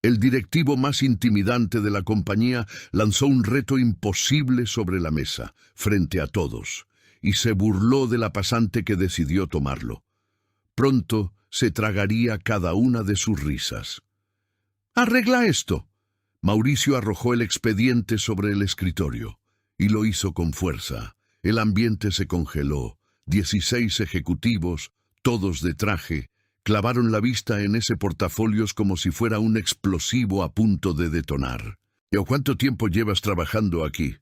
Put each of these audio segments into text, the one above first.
El directivo más intimidante de la compañía lanzó un reto imposible sobre la mesa, frente a todos, y se burló de la pasante que decidió tomarlo. Pronto se tragaría cada una de sus risas. «¡Arregla esto!». Mauricio arrojó el expediente sobre el escritorio, y lo hizo con fuerza. El ambiente se congeló. 16 ejecutivos, todos de traje, clavaron la vista en ese portafolios como si fuera un explosivo a punto de detonar. «¿Y cuánto tiempo llevas trabajando aquí?»,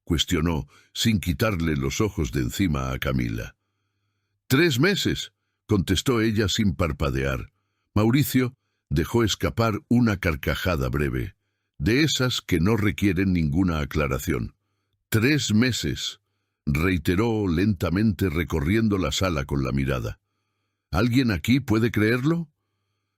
cuestionó, sin quitarle los ojos de encima a Camila. «3 meses», contestó ella sin parpadear. Mauricio dejó escapar una carcajada breve, de esas que no requieren ninguna aclaración. «3 meses», reiteró lentamente recorriendo la sala con la mirada. ¿Alguien aquí puede creerlo?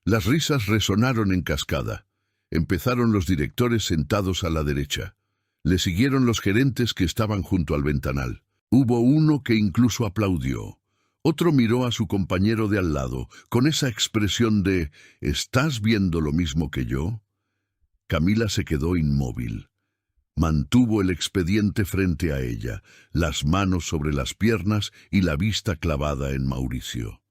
Las risas resonaron en cascada. Empezaron los directores sentados a la derecha. Le siguieron los gerentes que estaban junto al ventanal. Hubo uno que incluso aplaudió. Otro miró a su compañero de al lado, con esa expresión de «¿Estás viendo lo mismo que yo?». Camila se quedó inmóvil. Mantuvo el expediente frente a ella, las manos sobre las piernas y la vista clavada en Mauricio.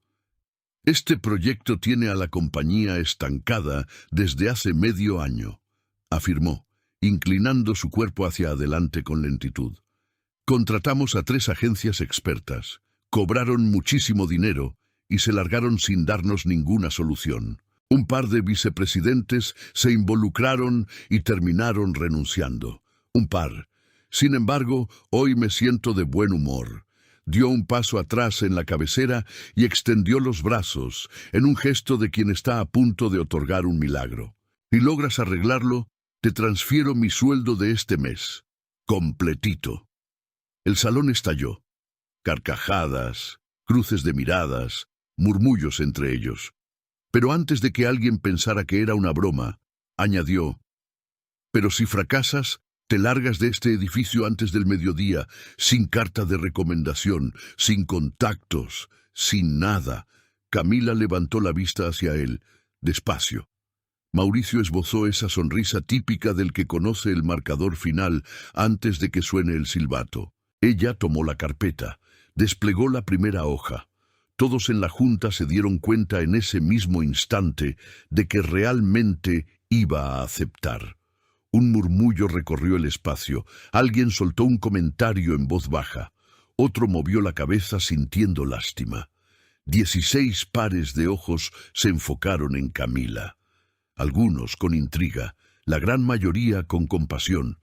«Este proyecto tiene a la compañía estancada desde hace medio año», afirmó, inclinando su cuerpo hacia adelante con lentitud. «Contratamos a 3 agencias expertas, cobraron muchísimo dinero y se largaron sin darnos ninguna solución. Un par de vicepresidentes se involucraron y terminaron renunciando. Un par. Sin embargo, hoy me siento de buen humor». Dio un paso atrás en la cabecera y extendió los brazos, en un gesto de quien está a punto de otorgar un milagro. «Si logras arreglarlo, te transfiero mi sueldo de este mes. Completito». El salón estalló. Carcajadas, cruces de miradas, murmullos entre ellos. Pero antes de que alguien pensara que era una broma, añadió: «Pero si fracasas, te largas de este edificio antes del mediodía, sin carta de recomendación, sin contactos, sin nada». Camila levantó la vista hacia él, despacio. Mauricio esbozó esa sonrisa típica del que conoce el marcador final antes de que suene el silbato. Ella tomó la carpeta, desplegó la primera hoja. Todos en la junta se dieron cuenta en ese mismo instante de que realmente iba a aceptar. Un murmullo recorrió el espacio. Alguien soltó un comentario en voz baja. Otro movió la cabeza sintiendo lástima. 16 pares de ojos se enfocaron en Camila. Algunos con intriga, la gran mayoría con compasión.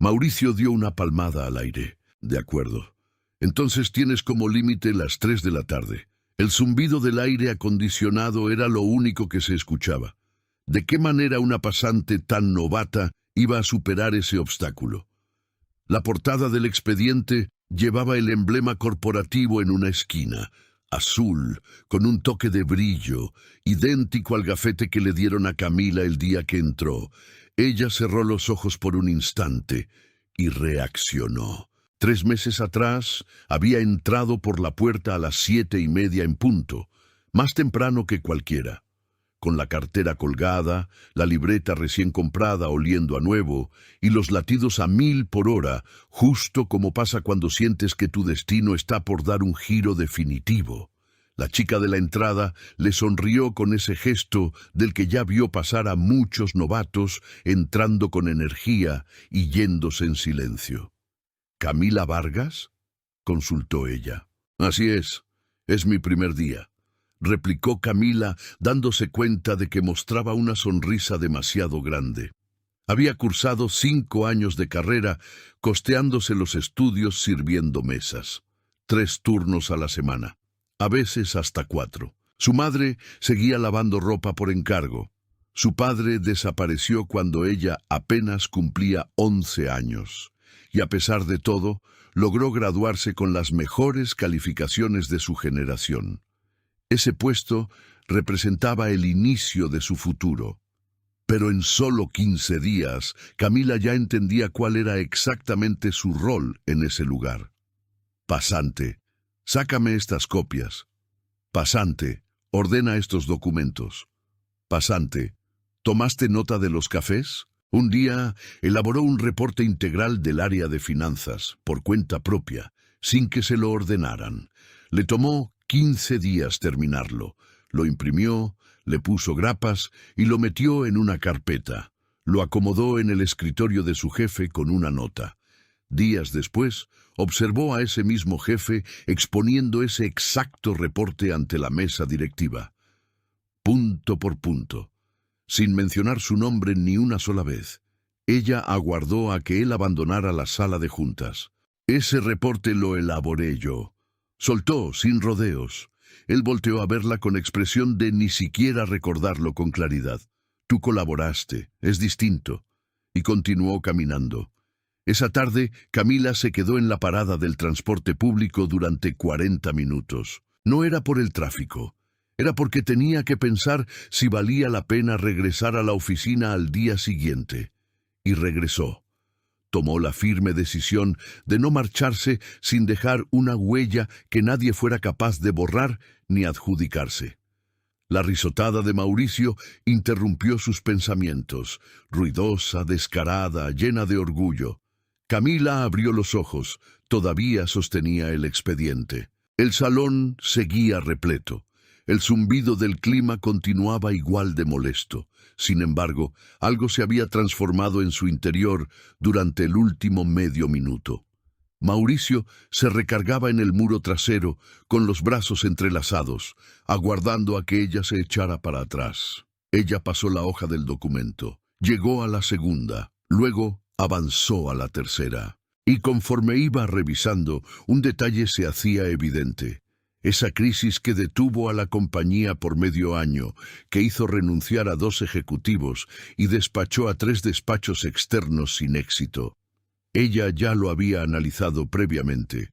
Mauricio dio una palmada al aire. «De acuerdo. Entonces tienes como límite las 3 de la tarde». El zumbido del aire acondicionado era lo único que se escuchaba. ¿De qué manera una pasante tan novata iba a superar ese obstáculo? La portada del expediente llevaba el emblema corporativo en una esquina, azul, con un toque de brillo, idéntico al gafete que le dieron a Camila el día que entró. Ella cerró los ojos por un instante y reaccionó. 3 meses atrás había entrado por la puerta a las 7:30 en punto, más temprano que cualquiera. Con la cartera colgada, la libreta recién comprada oliendo a nuevo y los latidos a 1000 por hora, justo como pasa cuando sientes que tu destino está por dar un giro definitivo. La chica de la entrada le sonrió con ese gesto del que ya vio pasar a muchos novatos entrando con energía y yéndose en silencio. «¿Camila Vargas?», consultó ella. «Así es mi primer día», replicó Camila, dándose cuenta de que mostraba una sonrisa demasiado grande. Había cursado 5 años de carrera, costeándose los estudios sirviendo mesas. 3 turnos a la semana, a veces hasta 4. Su madre seguía lavando ropa por encargo. Su padre desapareció cuando ella apenas cumplía 11 años. Y a pesar de todo, logró graduarse con las mejores calificaciones de su generación. Ese puesto representaba el inicio de su futuro. Pero en solo 15 días, Camila ya entendía cuál era exactamente su rol en ese lugar. «Pasante, sácame estas copias. Pasante, ordena estos documentos. Pasante, ¿Tomaste nota de los cafés? Un día elaboró un reporte integral del área de finanzas, por cuenta propia, sin que se lo ordenaran. Le tomó 15 días terminarlo. Lo imprimió, le puso grapas y lo metió en una carpeta. Lo acomodó en el escritorio de su jefe con una nota. Días después, observó a ese mismo jefe exponiendo ese exacto reporte ante la mesa directiva. Punto por punto. Sin mencionar su nombre ni una sola vez. Ella aguardó a que él abandonara la sala de juntas. Ese reporte lo elaboré yo. Soltó, sin rodeos. Él volteó a verla con expresión de ni siquiera recordarlo con claridad. Tú colaboraste, es distinto. Y continuó caminando. Esa tarde, Camila se quedó en la parada del transporte público durante 40 minutos. No era por el tráfico. Era porque tenía que pensar si valía la pena regresar a la oficina al día siguiente. Y regresó. Tomó la firme decisión de no marcharse sin dejar una huella que nadie fuera capaz de borrar ni adjudicarse. La risotada de Mauricio interrumpió sus pensamientos, ruidosa, descarada, llena de orgullo. Camila abrió los ojos, todavía sostenía el expediente. El salón seguía repleto. El zumbido del clima continuaba igual de molesto. Sin embargo, algo se había transformado en su interior durante el último medio minuto. Mauricio se recargaba en el muro trasero, con los brazos entrelazados, aguardando a que ella se echara para atrás. Ella pasó la hoja del documento, llegó a la segunda, luego avanzó a la tercera. Y conforme iba revisando, un detalle se hacía evidente. Esa crisis que detuvo a la compañía por medio año, que hizo renunciar a 2 ejecutivos y despachó a 3 despachos externos sin éxito. Ella ya lo había analizado previamente.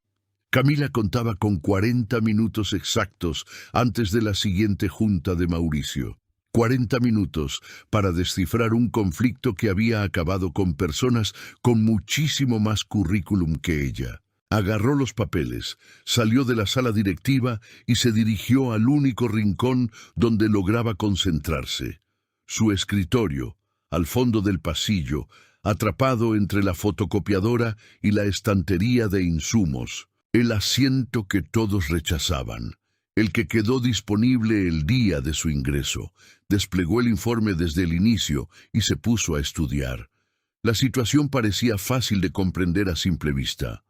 Camila contaba con 40 minutos exactos antes de la siguiente junta de Mauricio. 40 minutos para descifrar un conflicto que había acabado con personas con muchísimo más currículum que ella. Agarró los papeles, salió de la sala directiva y se dirigió al único rincón donde lograba concentrarse. Su escritorio, al fondo del pasillo, atrapado entre la fotocopiadora y la estantería de insumos. El asiento que todos rechazaban, el que quedó disponible el día de su ingreso. Desplegó el informe desde el inicio y se puso a estudiar. La situación parecía fácil de comprender a simple vista.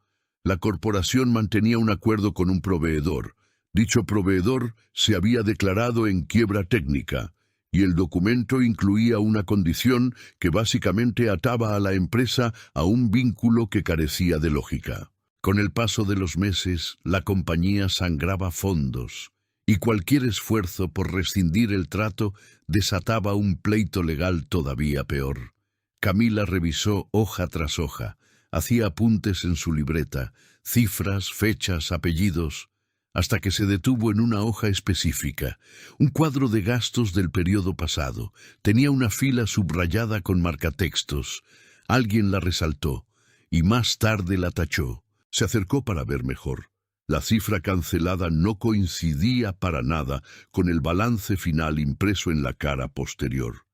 La corporación mantenía un acuerdo con un proveedor. Dicho proveedor se había declarado en quiebra técnica, y el documento incluía una condición que básicamente ataba a la empresa a un vínculo que carecía de lógica. Con el paso de los meses, la compañía sangraba fondos, y cualquier esfuerzo por rescindir el trato desataba un pleito legal todavía peor. Camila revisó hoja tras hoja. Hacía apuntes en su libreta, cifras, fechas, apellidos, hasta que se detuvo en una hoja específica, un cuadro de gastos del periodo pasado. Tenía una fila subrayada con marcatextos. Alguien la resaltó, y más tarde la tachó. Se acercó para ver mejor. La cifra cancelada no coincidía para nada con el balance final impreso en la cara posterior.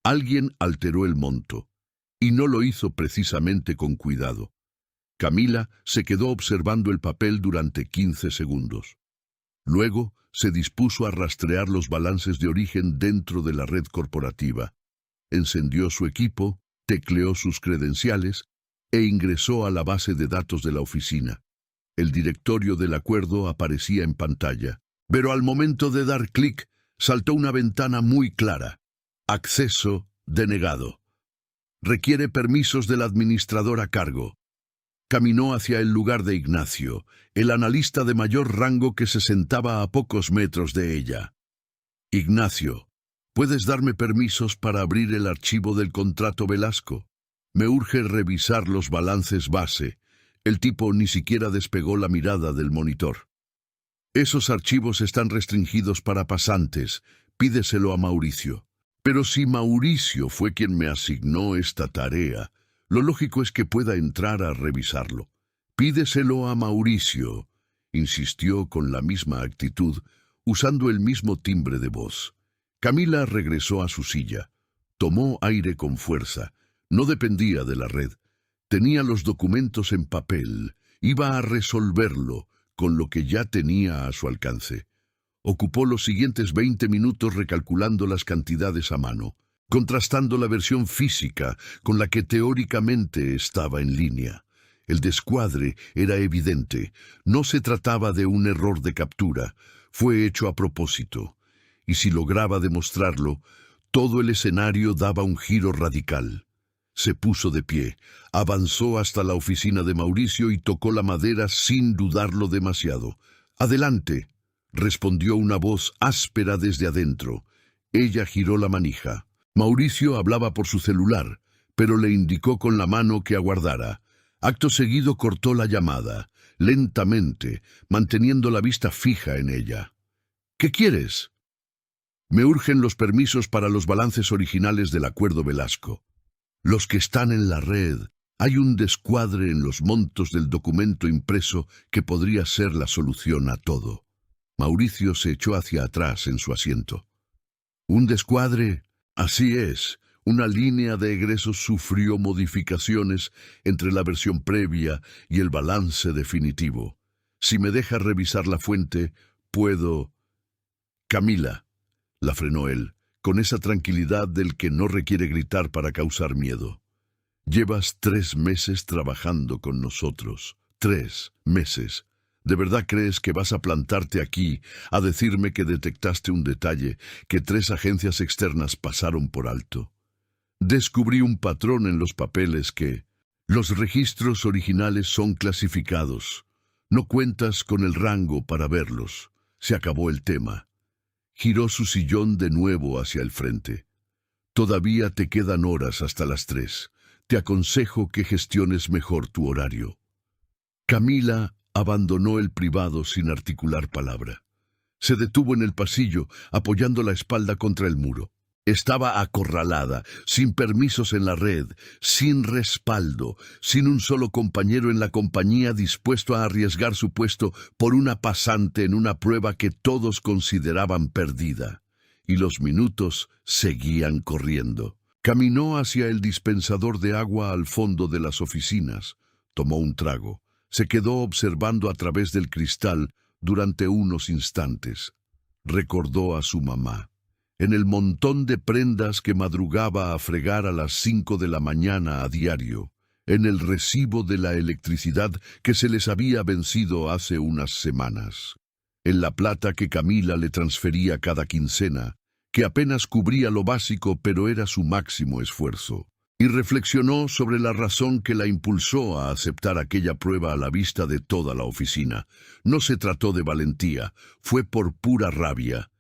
Alguien alteró el monto. Y no lo hizo precisamente con cuidado. Camila se quedó observando el papel durante 15 segundos. Luego se dispuso a rastrear los balances de origen dentro de la red corporativa. Encendió su equipo, tecleó sus credenciales e ingresó a la base de datos de la oficina. El directorio del acuerdo aparecía en pantalla, pero al momento de dar clic, saltó una ventana muy clara. Acceso denegado. Requiere permisos del administrador a cargo. Caminó hacia el lugar de Ignacio, el analista de mayor rango que se sentaba a pocos metros de ella. Ignacio, ¿puedes darme permisos para abrir el archivo del contrato Velasco? Me urge revisar los balances base. El tipo ni siquiera despegó la mirada del monitor. Esos archivos están restringidos para pasantes. Pídeselo a Mauricio. Pero si Mauricio fue quien me asignó esta tarea, lo lógico es que pueda entrar a revisarlo. Pídeselo a Mauricio, insistió con la misma actitud, usando el mismo timbre de voz. Camila regresó a su silla. Tomó aire con fuerza. No dependía de la red. Tenía los documentos en papel. Iba a resolverlo con lo que ya tenía a su alcance. Ocupó los siguientes 20 minutos recalculando las cantidades a mano, contrastando la versión física con la que teóricamente estaba en línea. El descuadre era evidente. No se trataba de un error de captura. Fue hecho a propósito. Y si lograba demostrarlo, todo el escenario daba un giro radical. Se puso de pie, avanzó hasta la oficina de Mauricio y tocó la madera sin dudarlo demasiado. «Adelante», respondió una voz áspera desde adentro. Ella giró la manija. Mauricio hablaba por su celular, pero le indicó con la mano que aguardara. Acto seguido cortó la llamada, lentamente, manteniendo la vista fija en ella. «¿Qué quieres?» «Me urgen los permisos para los balances originales del Acuerdo Velasco. Los que están en la red. Hay un descuadre en los montos del documento impreso que podría ser la solución a todo». Mauricio se echó hacia atrás en su asiento. «¿Un descuadre?» «Así es. Una línea de egresos sufrió modificaciones entre la versión previa y el balance definitivo. Si me deja revisar la fuente, puedo...» «Camila», la frenó él, con esa tranquilidad del que no requiere gritar para causar miedo. «Llevas 3 meses trabajando con nosotros. 3 meses. ¿De verdad crees que vas a plantarte aquí a decirme que detectaste un detalle que 3 agencias externas pasaron por alto? Descubrí un patrón en los papeles que... Los registros originales son clasificados. No cuentas con el rango para verlos. Se acabó el tema». Giró su sillón de nuevo hacia el frente. «Todavía te quedan horas hasta las 3. Te aconsejo que gestiones mejor tu horario». Camila abandonó el privado sin articular palabra. Se detuvo en el pasillo, apoyando la espalda contra el muro. Estaba acorralada, sin permisos en la red, sin respaldo, sin un solo compañero en la compañía dispuesto a arriesgar su puesto por una pasante en una prueba que todos consideraban perdida. Y los minutos seguían corriendo. Caminó hacia el dispensador de agua al fondo de las oficinas. Tomó un trago. Se quedó observando a través del cristal durante unos instantes. Recordó a su mamá. En el montón de prendas que madrugaba a fregar a las 5 de la mañana a diario, en el recibo de la electricidad que se les había vencido hace unas semanas, en la plata que Camila le transfería cada quincena, que apenas cubría lo básico pero era su máximo esfuerzo, y reflexionó sobre la razón que la impulsó a aceptar aquella prueba a la vista de toda la oficina. No se trató de valentía, fue por pura rabia.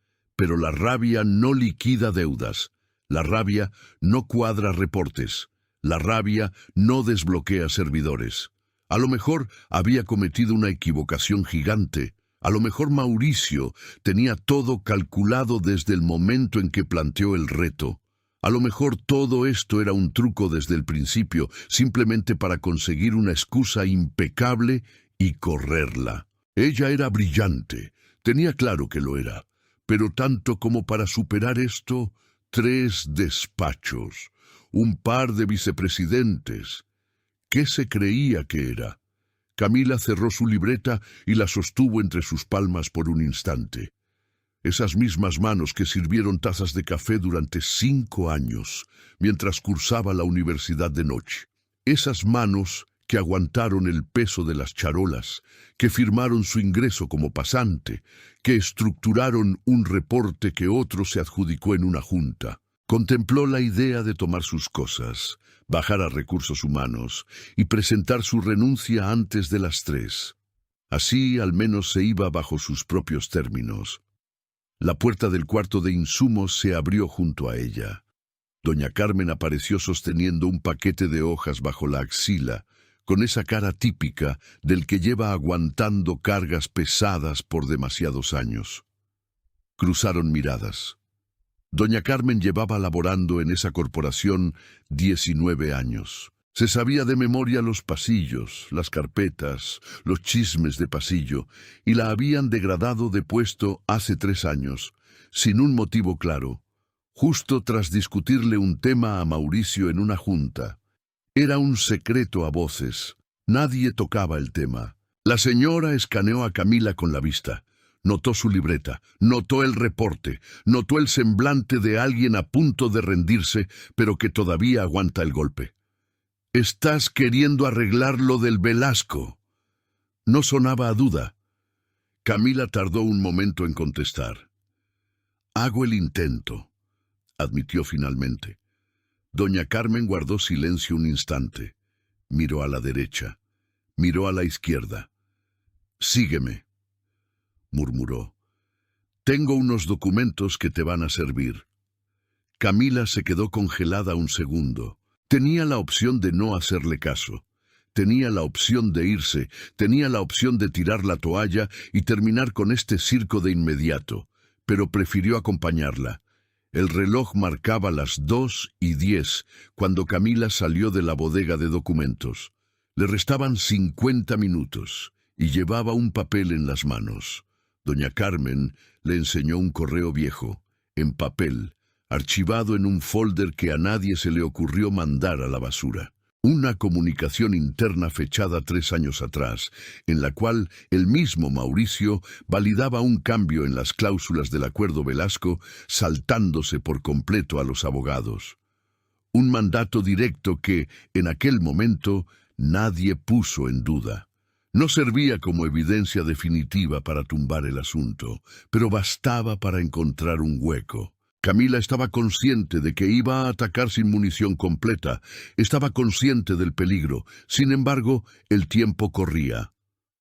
Pero la rabia no liquida deudas, la rabia no cuadra reportes, la rabia no desbloquea servidores. A lo mejor había cometido una equivocación gigante, a lo mejor Mauricio tenía todo calculado desde el momento en que planteó el reto. A lo mejor todo esto era un truco desde el principio, simplemente para conseguir una excusa impecable y correrla. Ella era brillante, tenía claro que lo era. Pero tanto como para superar esto, 3 despachos, un par de vicepresidentes. ¿Qué se creía que era? Camila cerró su libreta y la sostuvo entre sus palmas por un instante. Esas mismas manos que sirvieron tazas de café durante 5 años, mientras cursaba la universidad de noche. Esas manos que aguantaron el peso de las charolas, que firmaron su ingreso como pasante, que estructuraron un reporte que otro se adjudicó en una junta. Contempló la idea de tomar sus cosas, bajar a recursos humanos y presentar su renuncia antes de las 3. Así al menos se iba bajo sus propios términos. La puerta del cuarto de insumos se abrió junto a ella. Doña Carmen apareció sosteniendo un paquete de hojas bajo la axila, con esa cara típica del que lleva aguantando cargas pesadas por demasiados años. Cruzaron miradas. Doña Carmen llevaba laborando en esa corporación 19 años. Se sabía de memoria los pasillos, las carpetas, los chismes de pasillo, y la habían degradado de puesto hace 3 años, sin un motivo claro. justo tras discutirle un tema a Mauricio en una junta. Era un secreto a voces. Nadie tocaba el tema. La señora escaneó a Camila con la vista. Notó su libreta, notó el reporte, notó el semblante de alguien a punto de rendirse, pero que todavía aguanta el golpe. «Estás queriendo arreglar lo del Velasco». No sonaba a duda. Camila tardó un momento en contestar. «Hago el intento», admitió finalmente. Doña Carmen guardó silencio un instante. Miró a la derecha, miró a la izquierda. «Sígueme», murmuró. «Tengo unos documentos que te van a servir». Camila se quedó congelada un segundo. Tenía la opción de no hacerle caso. Tenía la opción de irse, tenía la opción de tirar la toalla y terminar con este circo de inmediato, pero prefirió acompañarla. El reloj marcaba las 2:10 cuando Camila salió de la bodega de documentos. Le restaban 50 minutos y llevaba un papel en las manos. Doña Carmen le enseñó un correo viejo, en papel, archivado en un folder que a nadie se le ocurrió mandar a la basura. Una comunicación interna fechada 3 años atrás, en la cual el mismo Mauricio validaba un cambio en las cláusulas del acuerdo Velasco, saltándose por completo a los abogados. Un mandato directo que, en aquel momento, nadie puso en duda. No servía como evidencia definitiva para tumbar el asunto, pero bastaba para encontrar un hueco. Camila estaba consciente de que iba a atacar sin munición completa, estaba consciente del peligro. Sin embargo, el tiempo corría.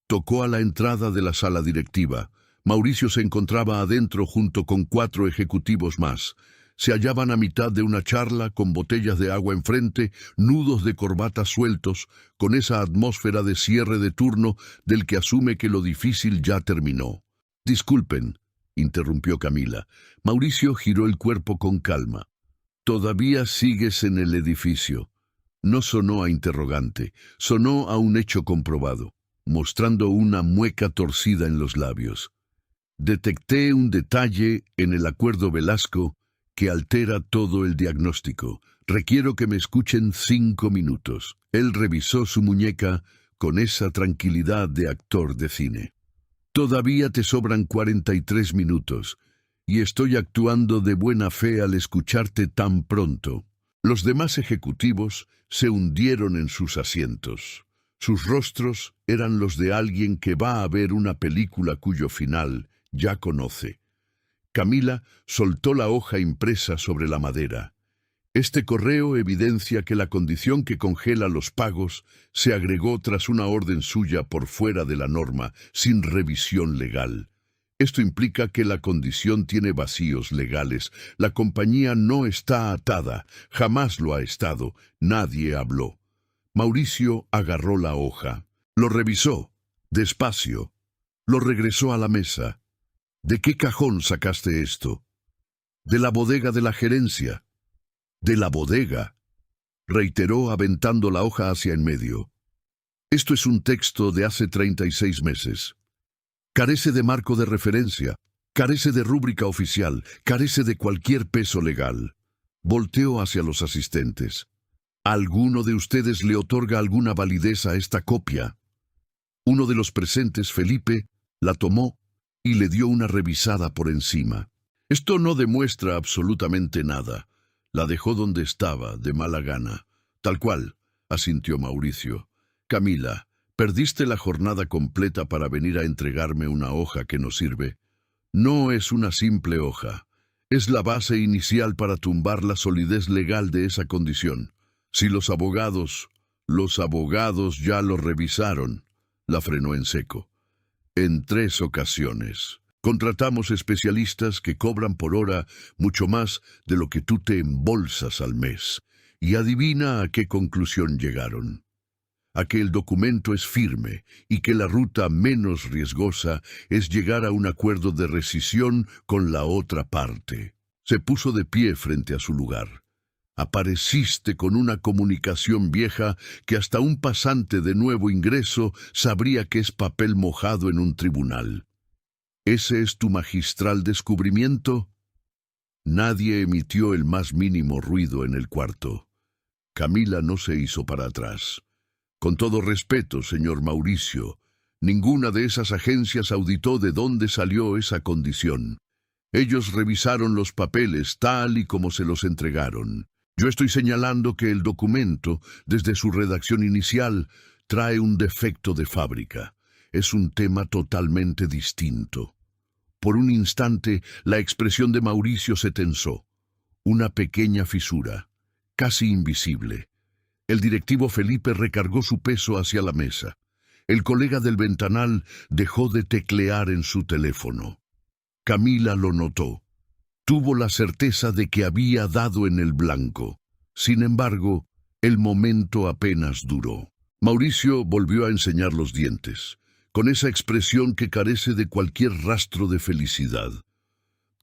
Tocó a la entrada de la sala directiva. Mauricio se encontraba adentro junto con 4 ejecutivos más. Se hallaban a mitad de una charla con botellas de agua enfrente, nudos de corbata sueltos, con esa atmósfera de cierre de turno del que asume que lo difícil ya terminó. «Disculpen», interrumpió Camila. Mauricio giró el cuerpo con calma. «¿Todavía sigues en el edificio?» No sonó a interrogante, sonó a un hecho comprobado, mostrando una mueca torcida en los labios. «Detecté un detalle en el acuerdo Velasco que altera todo el diagnóstico. Requiero que me escuchen 5 minutos». Él revisó su muñeca con esa tranquilidad de actor de cine. «Todavía te sobran 43 minutos, y estoy actuando de buena fe al escucharte tan pronto». Los demás ejecutivos se hundieron en sus asientos. Sus rostros eran los de alguien que va a ver una película cuyo final ya conoce. Camila soltó la hoja impresa sobre la madera. Este correo evidencia que la condición que congela los pagos se agregó tras una orden suya por fuera de la norma, sin revisión legal. Esto implica que la condición tiene vacíos legales. La compañía no está atada, jamás lo ha estado, nadie habló. Mauricio agarró la hoja, lo revisó, despacio, lo regresó a la mesa. «¿De qué cajón sacaste esto?» «De la bodega de la gerencia». «¿De la bodega?», reiteró aventando la hoja hacia en medio. «Esto es un texto de hace 36 meses. Carece de marco de referencia, carece de rúbrica oficial, carece de cualquier peso legal». Volteó hacia los asistentes. «¿Alguno de ustedes le otorga alguna validez a esta copia?» Uno de los presentes, Felipe, la tomó y le dio una revisada por encima. «Esto no demuestra absolutamente nada». La dejó donde estaba, de mala gana. «Tal cual», asintió Mauricio. «Camila, ¿perdiste la jornada completa para venir a entregarme una hoja que no sirve?» «No es una simple hoja. Es la base inicial para tumbar la solidez legal de esa condición. Si los abogados ya lo revisaron», la frenó en seco. «En 3 ocasiones. Contratamos especialistas que cobran por hora mucho más de lo que tú te embolsas al mes. Y adivina a qué conclusión llegaron. A que el documento es firme y que la ruta menos riesgosa es llegar a un acuerdo de rescisión con la otra parte». Se puso de pie frente a su lugar. «Apareciste con una comunicación vieja que hasta un pasante de nuevo ingreso sabría que es papel mojado en un tribunal. ¿Ese es tu magistral descubrimiento?» Nadie emitió el más mínimo ruido en el cuarto. Camila no se hizo para atrás. Con todo respeto, señor Mauricio, ninguna de esas agencias auditó de dónde salió esa condición. Ellos revisaron los papeles tal y como se los entregaron. Yo estoy señalando que el documento, desde su redacción inicial, trae un defecto de fábrica. Es un tema totalmente distinto. Por un instante, la expresión de Mauricio se tensó. Una pequeña fisura, casi invisible. El directivo Felipe recargó su peso hacia la mesa. El colega del ventanal dejó de teclear en su teléfono. Camila lo notó. Tuvo la certeza de que había dado en el blanco. Sin embargo, el momento apenas duró. Mauricio volvió a enseñar los dientes, con esa expresión que carece de cualquier rastro de felicidad.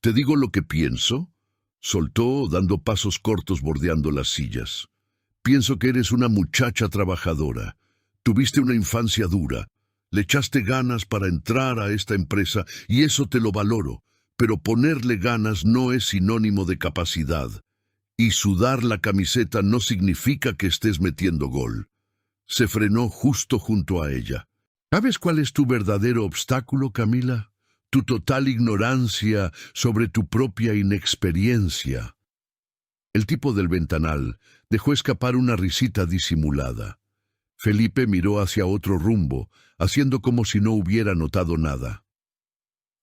«¿Te digo lo que pienso?», soltó, dando pasos cortos bordeando las sillas. «Pienso que eres una muchacha trabajadora. Tuviste una infancia dura. Le echaste ganas para entrar a esta empresa y eso te lo valoro. Pero ponerle ganas no es sinónimo de capacidad. Y sudar la camiseta no significa que estés metiendo gol». Se frenó justo junto a ella. «¿Sabes cuál es tu verdadero obstáculo, Camila? Tu total ignorancia sobre tu propia inexperiencia». El tipo del ventanal dejó escapar una risita disimulada. Felipe miró hacia otro rumbo, haciendo como si no hubiera notado nada.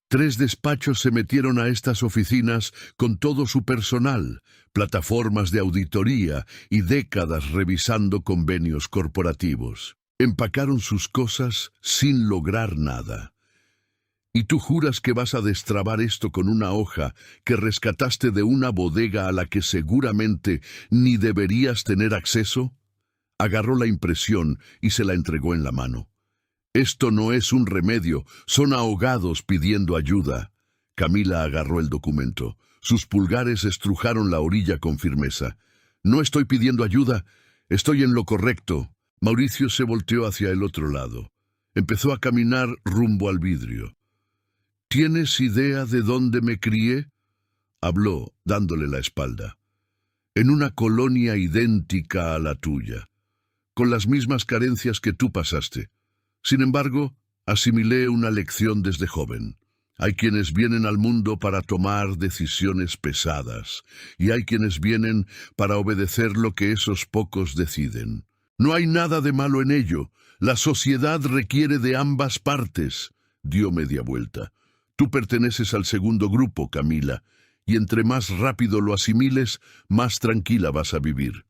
3 despachos se metieron a estas oficinas con todo su personal, plataformas de auditoría y décadas revisando convenios corporativos. Empacaron sus cosas sin lograr nada. ¿Y tú juras que vas a destrabar esto con una hoja que rescataste de una bodega a la que seguramente ni deberías tener acceso? Agarró la impresión y se la entregó en la mano. «Esto no es un remedio, son ahogados pidiendo ayuda». Camila agarró el documento. Sus pulgares estrujaron la orilla con firmeza. «No estoy pidiendo ayuda, estoy en lo correcto». Mauricio se volteó hacia el otro lado. Empezó a caminar rumbo al vidrio. «¿Tienes idea de dónde me crié?», habló, dándole la espalda. «En una colonia idéntica a la tuya, con las mismas carencias que tú pasaste. Sin embargo, asimilé una lección desde joven. Hay quienes vienen al mundo para tomar decisiones pesadas, y hay quienes vienen para obedecer lo que esos pocos deciden. No hay nada de malo en ello. La sociedad requiere de ambas partes». Dio media vuelta. «Tú perteneces al segundo grupo, Camila, y entre más rápido lo asimiles, más tranquila vas a vivir».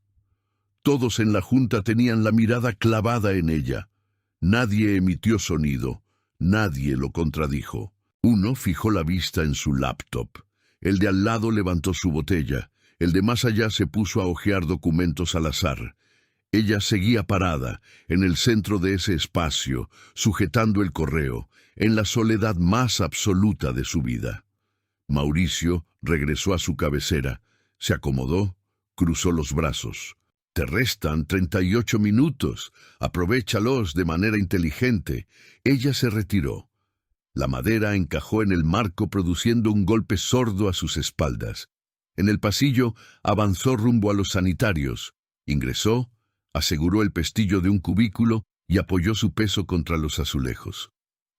Todos en la junta tenían la mirada clavada en ella. Nadie emitió sonido, nadie lo contradijo. Uno fijó la vista en su laptop. El de al lado levantó su botella. El de más allá se puso a hojear documentos al azar. Ella seguía parada, en el centro de ese espacio, sujetando el correo, en la soledad más absoluta de su vida. Mauricio regresó a su cabecera, se acomodó, cruzó los brazos. «Te restan 38 minutos. Aprovéchalos de manera inteligente». Ella se retiró. La madera encajó en el marco produciendo un golpe sordo a sus espaldas. En el pasillo avanzó rumbo a los sanitarios. Ingresó, aseguró el pestillo de un cubículo y apoyó su peso contra los azulejos.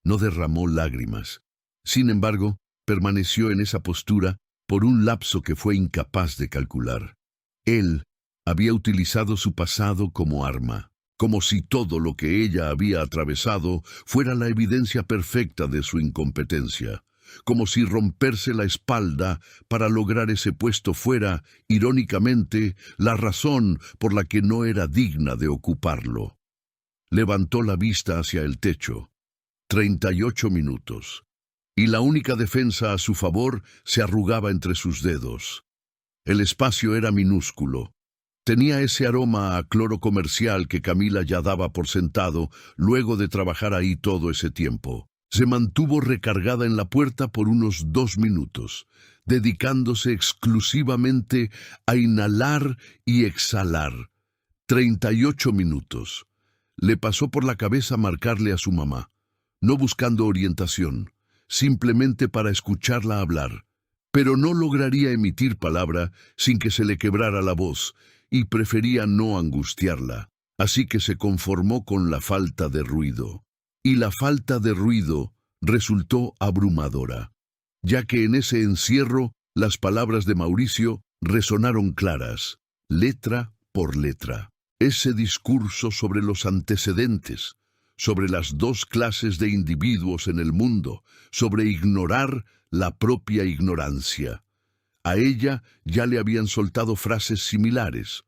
No derramó lágrimas. Sin embargo, permaneció en esa postura por un lapso que fue incapaz de calcular. Él había utilizado su pasado como arma, como si todo lo que ella había atravesado fuera la evidencia perfecta de su incompetencia, como si romperse la espalda para lograr ese puesto fuera, irónicamente, la razón por la que no era digna de ocuparlo. Levantó la vista hacia el techo. 38 minutos. Y la única defensa a su favor se arrugaba entre sus dedos. El espacio era minúsculo. Tenía ese aroma a cloro comercial que Camila ya daba por sentado luego de trabajar ahí todo ese tiempo. Se mantuvo recargada en la puerta por unos 2 minutos, dedicándose exclusivamente a inhalar y exhalar. 38 minutos. Le pasó por la cabeza marcarle a su mamá, no buscando orientación, simplemente para escucharla hablar. pero no lograría emitir palabra sin que se le quebrara la voz, y prefería no angustiarla, así que se conformó con la falta de ruido. Y la falta de ruido resultó abrumadora, ya que en ese encierro las palabras de Mauricio resonaron claras, letra por letra. Ese discurso sobre los antecedentes, sobre las dos clases de individuos en el mundo, sobre ignorar la propia ignorancia. A ella ya le habían soltado frases similares.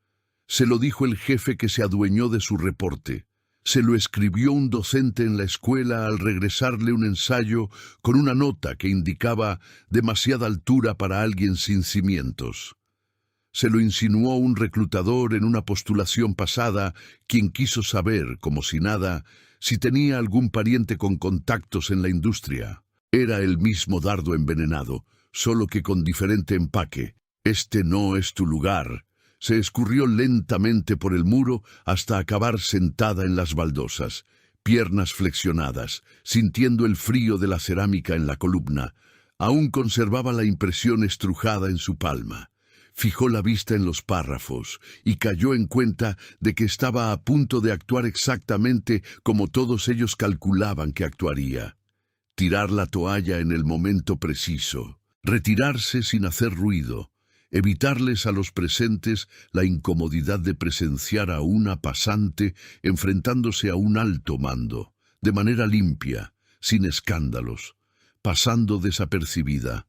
Se lo dijo el jefe que se adueñó de su reporte. Se lo escribió un docente en la escuela al regresarle un ensayo con una nota que indicaba demasiada altura para alguien sin cimientos. Se lo insinuó un reclutador en una postulación pasada, quien quiso saber, como si nada, si tenía algún pariente con contactos en la industria. Era el mismo dardo envenenado, solo que con diferente empaque. Este no es tu lugar. Se escurrió lentamente por el muro hasta acabar sentada en las baldosas, piernas flexionadas, sintiendo el frío de la cerámica en la columna. Aún conservaba la impresión estrujada en su palma. Fijó la vista en los párrafos y cayó en cuenta de que estaba a punto de actuar exactamente como todos ellos calculaban que actuaría. Tirar la toalla en el momento preciso, retirarse sin hacer ruido, evitarles a los presentes la incomodidad de presenciar a una pasante enfrentándose a un alto mando, de manera limpia, sin escándalos, pasando desapercibida.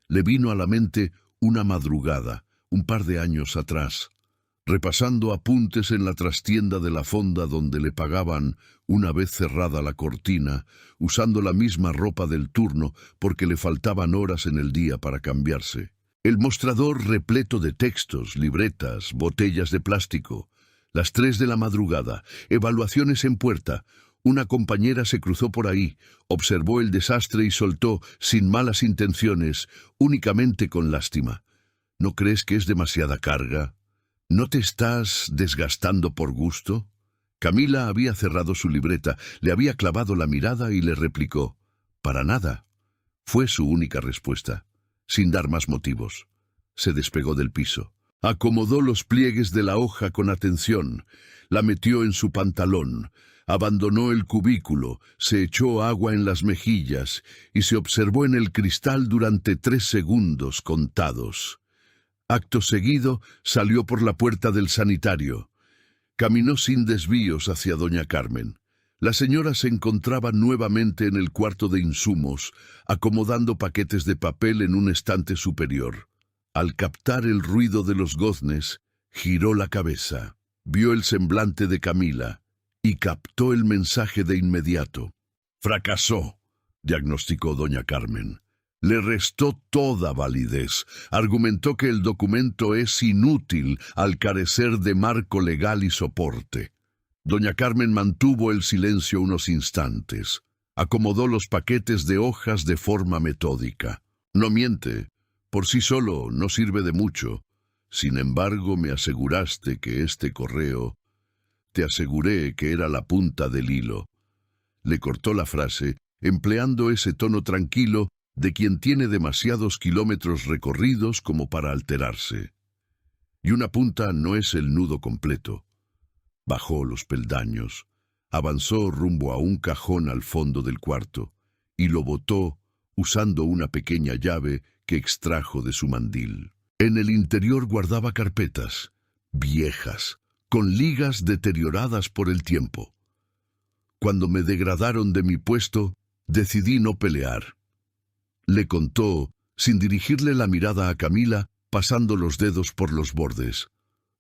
Le vino a la mente una madrugada, un par de años atrás, repasando apuntes en la trastienda de la fonda donde le pagaban una vez cerrada la cortina, usando la misma ropa del turno porque le faltaban horas en el día para cambiarse. El mostrador repleto de textos, libretas, botellas de plástico. Las 3 de la madrugada, evaluaciones en puerta. Una compañera se cruzó por ahí, observó el desastre y soltó, sin malas intenciones, únicamente con lástima: ¿no crees que es demasiada carga? ¿No te estás desgastando por gusto? Camila había cerrado su libreta, le había clavado la mirada y le replicó: «Para nada». Fue su única respuesta, sin dar más motivos. Se despegó del piso. Acomodó los pliegues de la hoja con atención, la metió en su pantalón, abandonó el cubículo, se echó agua en las mejillas y se observó en el cristal durante 3 segundos contados. Acto seguido, salió por la puerta del sanitario. Caminó sin desvíos hacia doña Carmen. La señora se encontraba nuevamente en el cuarto de insumos, acomodando paquetes de papel en un estante superior. Al captar el ruido de los goznes, giró la cabeza, vio el semblante de Camila y captó el mensaje de inmediato. «Fracasó», diagnosticó doña Carmen. Le restó toda validez. Argumentó que el documento es inútil al carecer de marco legal y soporte. Doña Carmen mantuvo el silencio unos instantes. Acomodó los paquetes de hojas de forma metódica. «No miente. Por sí solo no sirve de mucho. Sin embargo, me aseguraste que este correo... Te aseguré que era la punta del hilo». Le cortó la frase, empleando ese tono tranquilo de quien tiene demasiados kilómetros recorridos como para alterarse. Y una punta no es el nudo completo. Bajó los peldaños, avanzó rumbo a un cajón al fondo del cuarto y lo botó usando una pequeña llave que extrajo de su mandil. En el interior guardaba carpetas, viejas, con ligas deterioradas por el tiempo. Cuando me degradaron de mi puesto, decidí no pelear. Le contó, sin dirigirle la mirada a Camila, pasando los dedos por los bordes.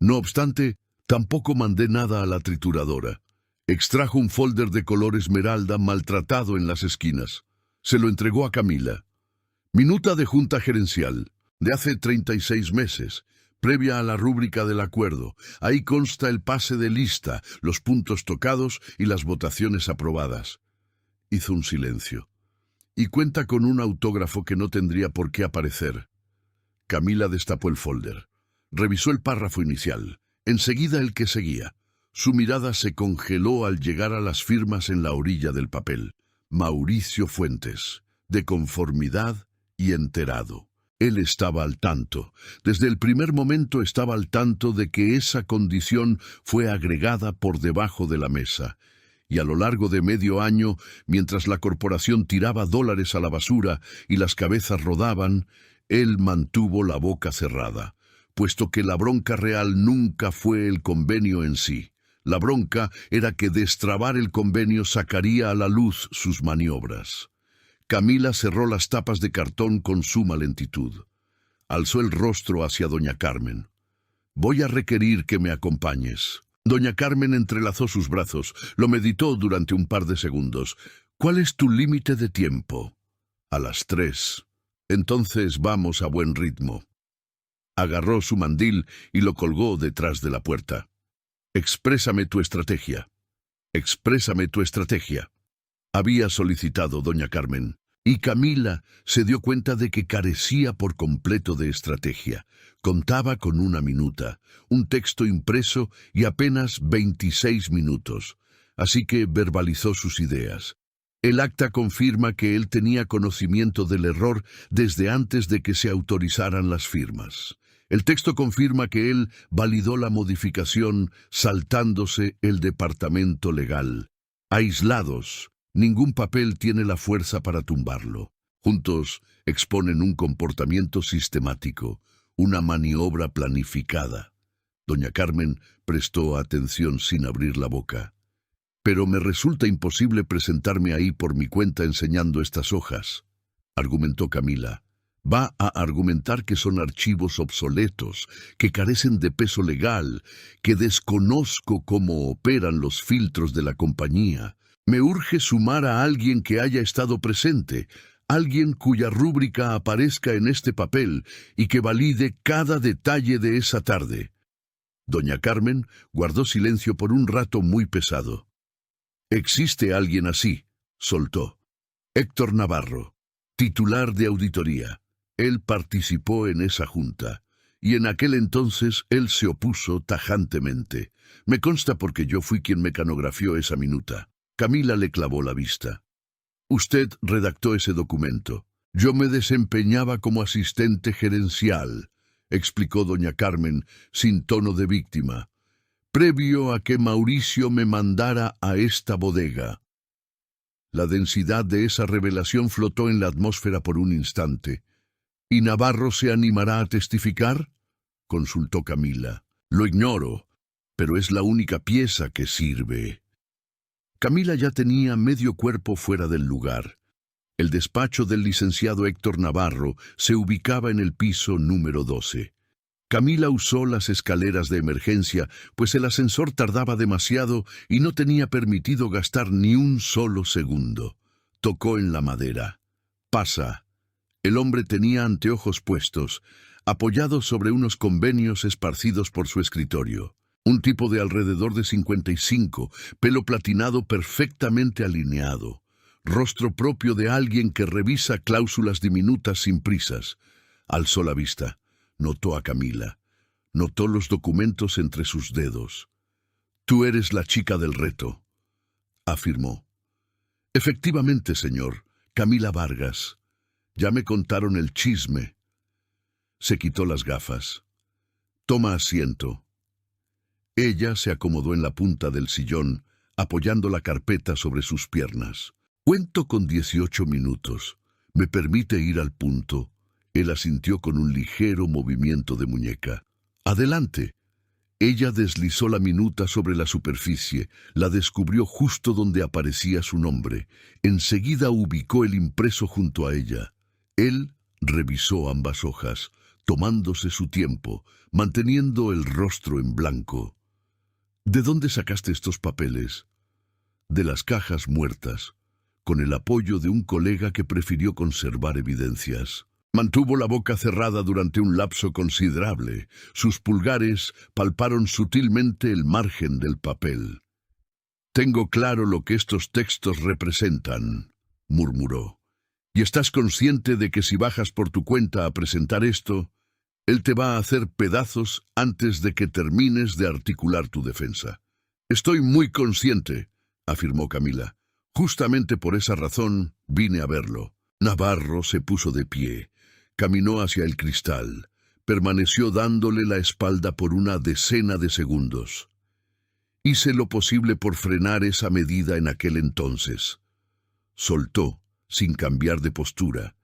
No obstante, tampoco mandé nada a la trituradora. Extrajo un folder de color esmeralda maltratado en las esquinas. Se lo entregó a Camila. Minuta de junta gerencial, de hace 36 meses, previa a la rúbrica del acuerdo. Ahí consta el pase de lista, los puntos tocados y las votaciones aprobadas. Hizo un silencio. Y cuenta con un autógrafo que no tendría por qué aparecer. Camila destapó el folder. Revisó el párrafo inicial, enseguida el que seguía. Su mirada se congeló al llegar a las firmas en la orilla del papel. Mauricio Fuentes, de conformidad y enterado. Él estaba al tanto. Desde el primer momento estaba al tanto de que esa condición fue agregada por debajo de la mesa. Y a lo largo de medio año, mientras la corporación tiraba dólares a la basura y las cabezas rodaban, él mantuvo la boca cerrada, puesto que la bronca real nunca fue el convenio en sí. La bronca era que destrabar el convenio sacaría a la luz sus maniobras. Camila cerró las tapas de cartón con suma lentitud. Alzó el rostro hacia doña Carmen. «Voy a requerir que me acompañes». Doña Carmen entrelazó sus brazos, lo meditó durante un par de segundos. «¿Cuál es tu límite de tiempo?» «A las 3. Entonces vamos a buen ritmo». Agarró su mandil y lo colgó detrás de la puerta. «Exprésame tu estrategia. Exprésame tu estrategia», había solicitado doña Carmen. Y Camila se dio cuenta de que carecía por completo de estrategia. Contaba con una minuta, un texto impreso y apenas 26 minutos. Así que verbalizó sus ideas. El acta confirma que él tenía conocimiento del error desde antes de que se autorizaran las firmas. El texto confirma que él validó la modificación saltándose el departamento legal. Aislados, ningún papel tiene la fuerza para tumbarlo. Juntos exponen un comportamiento sistemático, una maniobra planificada. Doña Carmen prestó atención sin abrir la boca. «Pero me resulta imposible presentarme ahí por mi cuenta enseñando estas hojas», argumentó Camila. «Va a argumentar que son archivos obsoletos, que carecen de peso legal, que desconozco cómo operan los filtros de la compañía. Me urge sumar a alguien que haya estado presente, alguien cuya rúbrica aparezca en este papel y que valide cada detalle de esa tarde». Doña Carmen guardó silencio por un rato muy pesado. «Existe alguien así», soltó. «Héctor Navarro, titular de auditoría. Él participó en esa junta, y en aquel entonces él se opuso tajantemente. Me consta porque yo fui quien mecanografió esa minuta». Camila le clavó la vista. «Usted redactó ese documento. Yo me desempeñaba como asistente gerencial», explicó doña Carmen sin tono de víctima, «previo a que Mauricio me mandara a esta bodega». La densidad de esa revelación flotó en la atmósfera por un instante. «¿Y Navarro se animará a testificar?», consultó Camila. «Lo ignoro, pero es la única pieza que sirve». Camila ya tenía medio cuerpo fuera del lugar. El despacho del licenciado Héctor Navarro se ubicaba en el piso número 12. Camila usó las escaleras de emergencia, pues el ascensor tardaba demasiado y no tenía permitido gastar ni un solo segundo. Tocó en la madera. «Pasa». El hombre tenía anteojos puestos, apoyados sobre unos convenios esparcidos por su escritorio. Un tipo de alrededor de 55, pelo platinado perfectamente alineado. Rostro propio de alguien que revisa cláusulas diminutas sin prisas. Alzó la vista. Notó a Camila. Notó los documentos entre sus dedos. «Tú eres la chica del reto», afirmó. «Efectivamente, señor. Camila Vargas. Ya me contaron el chisme». Se quitó las gafas. «Toma asiento». Ella se acomodó en la punta del sillón, apoyando la carpeta sobre sus piernas. «Cuento con 18 minutos. ¿Me permite ir al punto?». Él asintió con un ligero movimiento de muñeca. «Adelante». Ella deslizó la minuta sobre la superficie, la descubrió justo donde aparecía su nombre. Enseguida ubicó el impreso junto a ella. Él revisó ambas hojas, tomándose su tiempo, manteniendo el rostro en blanco. «¿De dónde sacaste estos papeles?». «De las cajas muertas, con el apoyo de un colega que prefirió conservar evidencias». Mantuvo la boca cerrada durante un lapso considerable. Sus pulgares palparon sutilmente el margen del papel. «Tengo claro lo que estos textos representan», murmuró. «¿Y estás consciente de que si bajas por tu cuenta a presentar esto, él te va a hacer pedazos antes de que termines de articular tu defensa?» «Estoy muy consciente», afirmó Camila. «Justamente por esa razón vine a verlo». Navarro se puso de pie. caminó hacia el cristal. Permaneció dándole la espalda por una decena de segundos. Hice lo posible por frenar esa medida en aquel entonces. Soltó, sin cambiar de postura.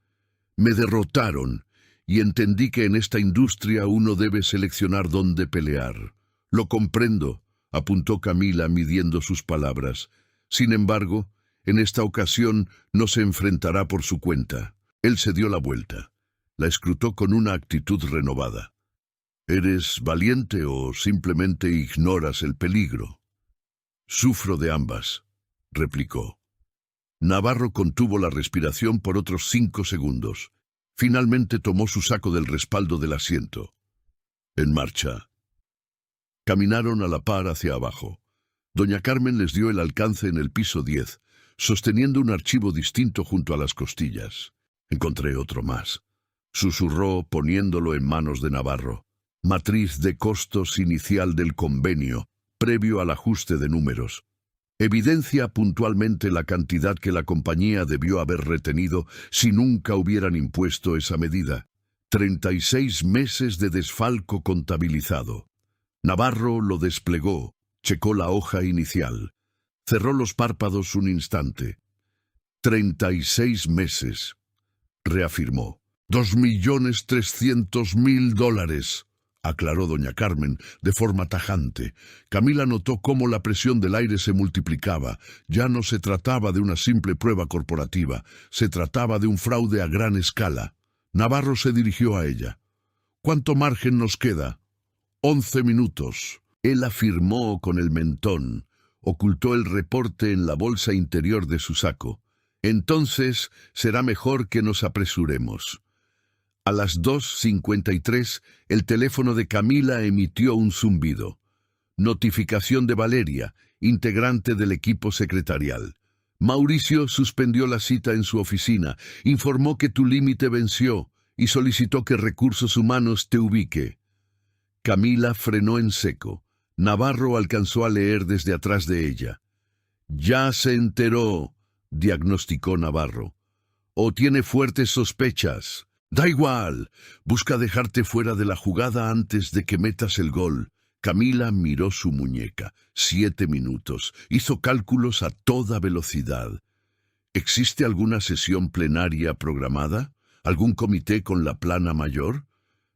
Me derrotaron, y entendí que en esta industria uno debe seleccionar dónde pelear. Lo comprendo, apuntó Camila midiendo sus palabras. Sin embargo, en esta ocasión no se enfrentará por su cuenta. Él se dio la vuelta. La escrutó con una actitud renovada. ¿Eres valiente o simplemente ignoras el peligro? Sufro de ambas, replicó. Navarro contuvo la respiración por otros 5 segundos. Finalmente tomó su saco del respaldo del asiento. En marcha. Caminaron a la par hacia abajo. Doña Carmen les dio el alcance en el piso 10, sosteniendo un archivo distinto junto a las costillas. Encontré otro más. Susurró poniéndolo en manos de Navarro. Matriz de costos inicial del convenio, previo al ajuste de números. Evidencia puntualmente la cantidad que la compañía debió haber retenido si nunca hubieran impuesto esa medida. 36 meses de desfalco contabilizado. Navarro lo desplegó, checó la hoja inicial. Cerró los párpados un instante. 36 meses, reafirmó. $2.300.000, aclaró doña Carmen de forma tajante. Camila notó cómo la presión del aire se multiplicaba. Ya no se trataba de una simple prueba corporativa, se trataba de un fraude a gran escala. Navarro se dirigió a ella. ¿Cuánto margen nos queda? 11 minutos. Él afirmó con el mentón. Ocultó el reporte en la bolsa interior de su saco. Entonces será mejor que nos apresuremos. A las 2:53, el teléfono de Camila emitió un zumbido. Notificación de Valeria, integrante del equipo secretarial. Mauricio suspendió la cita en su oficina, informó que tu límite venció y solicitó que Recursos Humanos te ubique. Camila frenó en seco. Navarro alcanzó a leer desde atrás de ella. Ya se enteró, diagnosticó Navarro. O tiene fuertes sospechas. Da igual, busca dejarte fuera de la jugada antes de que metas el gol. Camila miró su muñeca. 7 minutos. Hizo cálculos a toda velocidad. ¿Existe alguna sesión plenaria programada? ¿Algún comité con la plana mayor?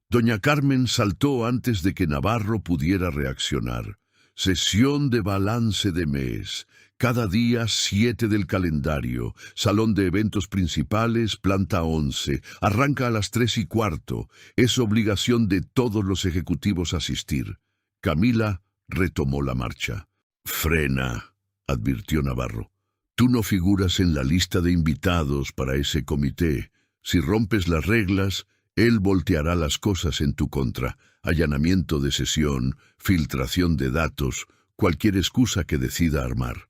Doña Carmen saltó antes de que Navarro pudiera reaccionar. Sesión de balance de mes. Cada día 7 del calendario. Salón de eventos principales, planta 11. Arranca a las 3:15. Es obligación de todos los ejecutivos asistir. Camila retomó la marcha. Frena, advirtió Navarro. Tú no figuras en la lista de invitados para ese comité. Si rompes las reglas, él volteará las cosas en tu contra. Allanamiento de sesión, filtración de datos, cualquier excusa que decida armar.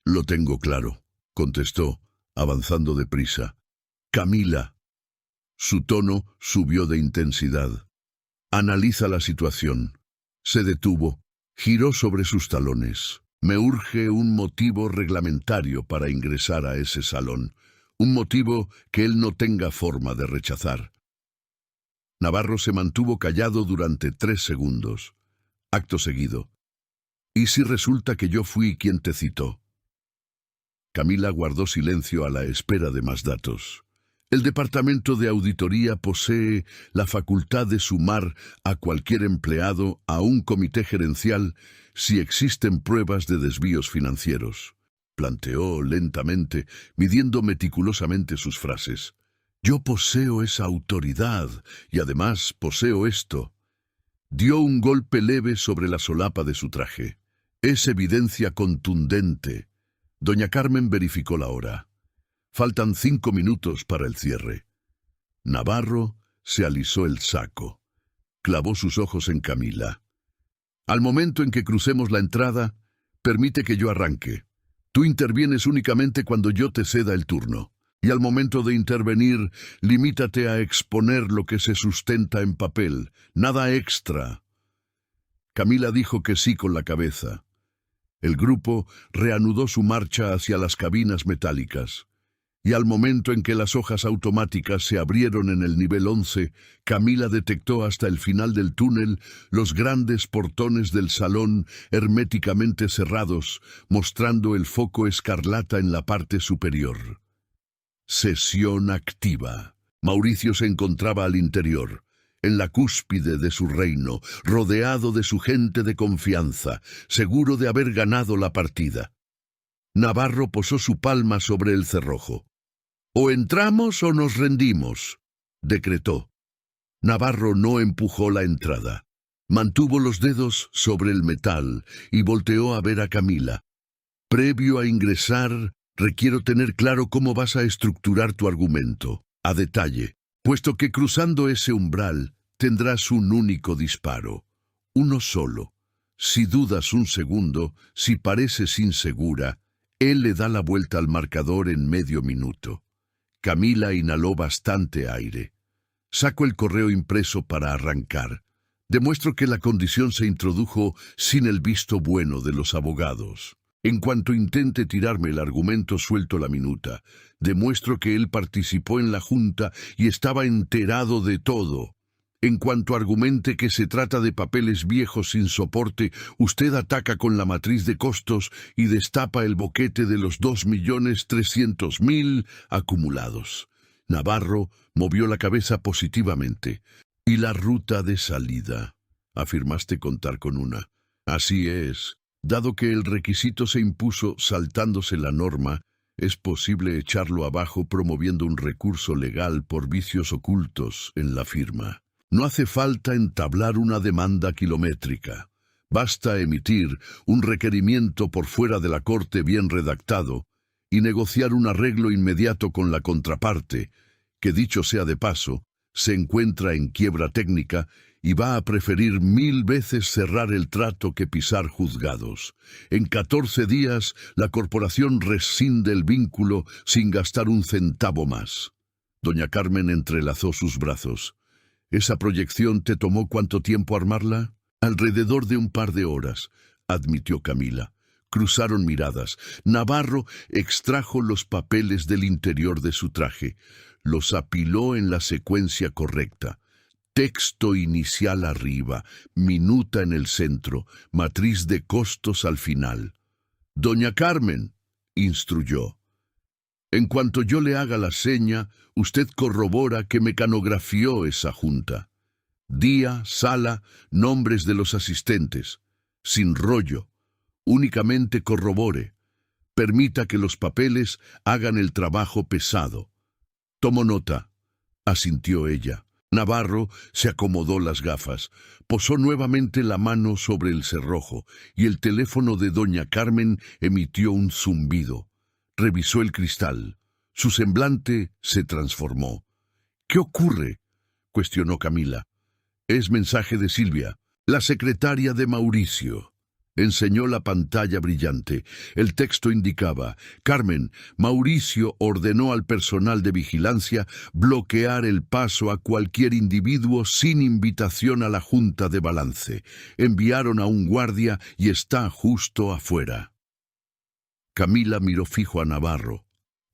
Lo tengo claro, contestó, avanzando deprisa. Camila. Su tono subió de intensidad. Analiza la situación. Se detuvo, giró sobre sus talones. Me urge un motivo reglamentario para ingresar a ese salón. Un motivo que él no tenga forma de rechazar. Navarro se mantuvo callado durante 3 segundos. Acto seguido. ¿Y si resulta que yo fui quien te citó? Camila guardó silencio a la espera de más datos. El Departamento de Auditoría posee la facultad de sumar a cualquier empleado a un comité gerencial si existen pruebas de desvíos financieros. Planteó lentamente, midiendo meticulosamente sus frases. Yo poseo esa autoridad y además poseo esto. Dio un golpe leve sobre la solapa de su traje. Es evidencia contundente. Doña Carmen verificó la hora. Faltan 5 minutos para el cierre. Navarro se alisó el saco. Clavó sus ojos en Camila. Al momento en que crucemos la entrada, permite que yo arranque. Tú intervienes únicamente cuando yo te ceda el turno. Y al momento de intervenir, limítate a exponer lo que se sustenta en papel. Nada extra. Camila dijo que sí con la cabeza. El grupo reanudó su marcha hacia las cabinas metálicas. Y al momento en que las hojas automáticas se abrieron en el nivel 11, Camila detectó hasta el final del túnel los grandes portones del salón herméticamente cerrados, mostrando el foco escarlata en la parte superior. Sesión activa. Mauricio se encontraba al interior, en la cúspide de su reino, rodeado de su gente de confianza, seguro de haber ganado la partida. Navarro posó su palma sobre el cerrojo. «O entramos o nos rendimos», decretó. Navarro no empujó la entrada. Mantuvo los dedos sobre el metal y volteó a ver a Camila. «Previo a ingresar, requiero tener claro cómo vas a estructurar tu argumento, a detalle, puesto que cruzando ese umbral tendrás un único disparo, uno solo. Si dudas un segundo, si pareces insegura, él le da la vuelta al marcador en medio minuto». Camila inhaló bastante aire. Saco el correo impreso para arrancar. Demuestro que la condición se introdujo sin el visto bueno de los abogados. En cuanto intente tirarme el argumento, suelto la minuta. Demuestro que él participó en la junta y estaba enterado de todo. En cuanto argumente que se trata de papeles viejos sin soporte, usted ataca con la matriz de costos y destapa el boquete de los 2.300.000 acumulados. Navarro movió la cabeza positivamente. «¿Y la ruta de salida? Afirmaste contar con una». «Así es. Dado que el requisito se impuso saltándose la norma, es posible echarlo abajo promoviendo un recurso legal por vicios ocultos en la firma. No hace falta entablar una demanda kilométrica. Basta emitir un requerimiento por fuera de la corte bien redactado y negociar un arreglo inmediato con la contraparte, que dicho sea de paso, se encuentra en quiebra técnica y va a preferir 1000 veces cerrar el trato que pisar juzgados. En 14 días, la corporación rescinde el vínculo sin gastar un centavo más». Doña Carmen entrelazó sus brazos. «¿Esa proyección te tomó cuánto tiempo armarla?» «Alrededor de un par de horas», admitió Camila. Cruzaron miradas. Navarro extrajo los papeles del interior de su traje. Los apiló en la secuencia correcta. Texto inicial arriba, minuta en el centro, matriz de costos al final. «Doña Carmen», instruyó. «En cuanto yo le haga la seña, usted corrobora que mecanografió esa junta. Día, sala, nombres de los asistentes. Sin rollo. Únicamente corrobore. Permita que los papeles hagan el trabajo pesado». «Tomo nota», asintió ella. Navarro se acomodó las gafas, posó nuevamente la mano sobre el cerrojo y el teléfono de doña Carmen emitió un zumbido. Revisó el cristal. Su semblante se transformó. «¿Qué ocurre?», cuestionó Camila. «Es mensaje de Silvia, la secretaria de Mauricio». Enseñó la pantalla brillante. El texto indicaba: «Carmen, Mauricio ordenó al personal de vigilancia bloquear el paso a cualquier individuo sin invitación a la junta de balance. Enviaron a un guardia y está justo afuera». Camila miró fijo a Navarro.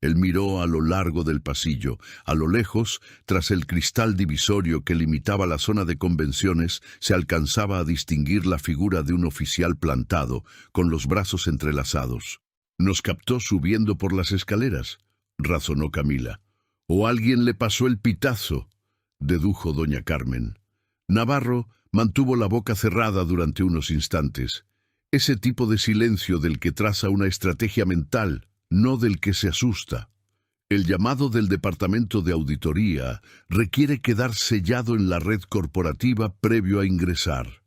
Él miró a lo largo del pasillo. A lo lejos, tras el cristal divisorio que limitaba la zona de convenciones, se alcanzaba a distinguir la figura de un oficial plantado, con los brazos entrelazados. «Nos captó subiendo por las escaleras», razonó Camila. «O alguien le pasó el pitazo», dedujo doña Carmen. Navarro mantuvo la boca cerrada durante unos instantes. Ese tipo de silencio del que traza una estrategia mental, no del que se asusta. El llamado del Departamento de Auditoría requiere quedar sellado en la red corporativa previo a ingresar,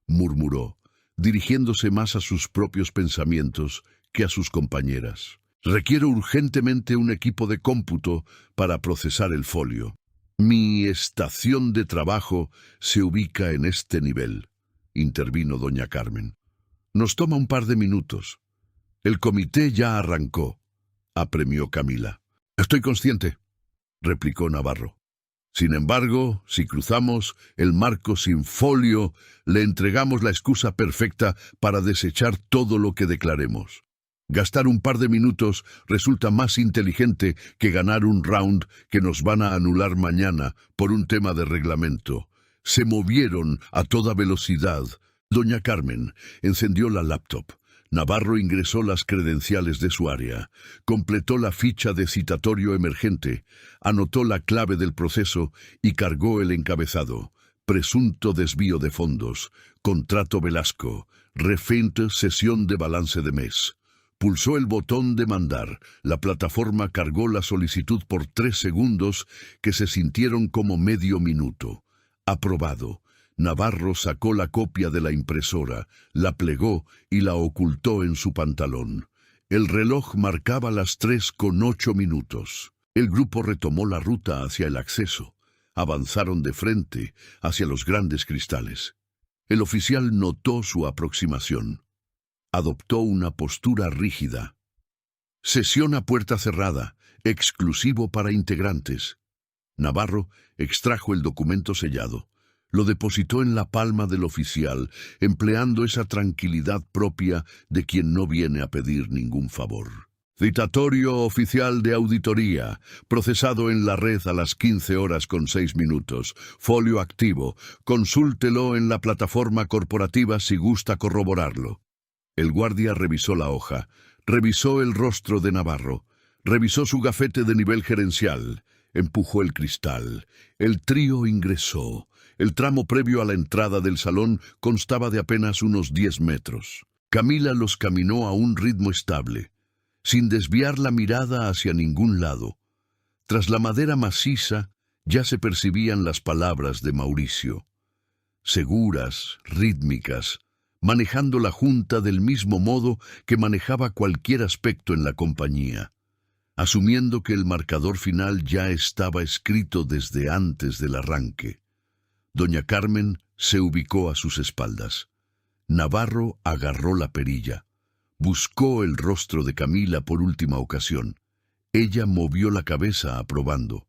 murmuró, dirigiéndose más a sus propios pensamientos que a sus compañeras. «Requiero urgentemente un equipo de cómputo para procesar el folio. Mi estación de trabajo se ubica en este nivel», intervino doña Carmen. «Nos toma un par de minutos». «El comité ya arrancó», apremió Camila. «Estoy consciente», replicó Navarro. «Sin embargo, si cruzamos el marco sin folio, le entregamos la excusa perfecta para desechar todo lo que declaremos». Gastar un par de minutos resulta más inteligente que ganar un round que nos van a anular mañana por un tema de reglamento. Se movieron a toda velocidad. Doña Carmen encendió la laptop. Navarro ingresó las credenciales de su área, completó la ficha de citatorio emergente, anotó la clave del proceso y cargó el encabezado. Presunto desvío de fondos, contrato Velasco, referente sesión de balance de mes. Pulsó el botón de mandar. La plataforma cargó la solicitud por 3 segundos que se sintieron como medio minuto. Aprobado. Navarro sacó la copia de la impresora, la plegó y la ocultó en su pantalón. El reloj marcaba las 3:08. El grupo retomó la ruta hacia el acceso. Avanzaron de frente hacia los grandes cristales. El oficial notó su aproximación. Adoptó una postura rígida. Sesión a puerta cerrada, exclusivo para integrantes. Navarro extrajo el documento sellado. Lo depositó en la palma del oficial, empleando esa tranquilidad propia de quien no viene a pedir ningún favor. Citatorio oficial de auditoría, procesado en la red a las 15:06. Folio activo. Consúltelo en la plataforma corporativa si gusta corroborarlo. El guardia revisó la hoja, revisó el rostro de Navarro, revisó su gafete de nivel gerencial, empujó el cristal. El trío ingresó. El tramo previo a la entrada del salón constaba de apenas unos 10 metros. Camila los caminó a un ritmo estable, sin desviar la mirada hacia ningún lado. Tras la madera maciza ya se percibían las palabras de Mauricio. Seguras, rítmicas, manejando la junta del mismo modo que manejaba cualquier aspecto en la compañía, asumiendo que el marcador final ya estaba escrito desde antes del arranque. Doña Carmen se ubicó a sus espaldas. Navarro agarró la perilla. Buscó el rostro de Camila por última ocasión. Ella movió la cabeza aprobando.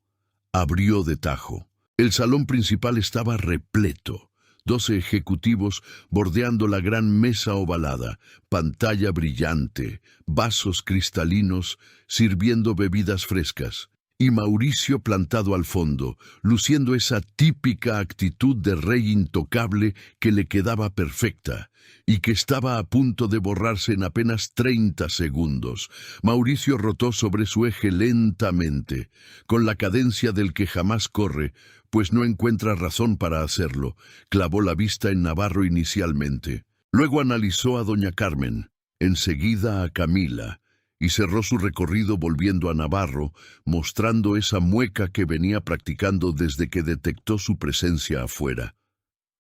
Abrió de tajo. El salón principal estaba repleto. 12 ejecutivos bordeando la gran mesa ovalada, pantalla brillante, vasos cristalinos sirviendo bebidas frescas. Y Mauricio plantado al fondo, luciendo esa típica actitud de rey intocable que le quedaba perfecta y que estaba a punto de borrarse en apenas 30 segundos. Mauricio rotó sobre su eje lentamente, con la cadencia del que jamás corre, pues no encuentra razón para hacerlo. Clavó la vista en Navarro inicialmente. Luego analizó a doña Carmen, enseguida a Camila, y cerró su recorrido volviendo a Navarro, mostrando esa mueca que venía practicando desde que detectó su presencia afuera.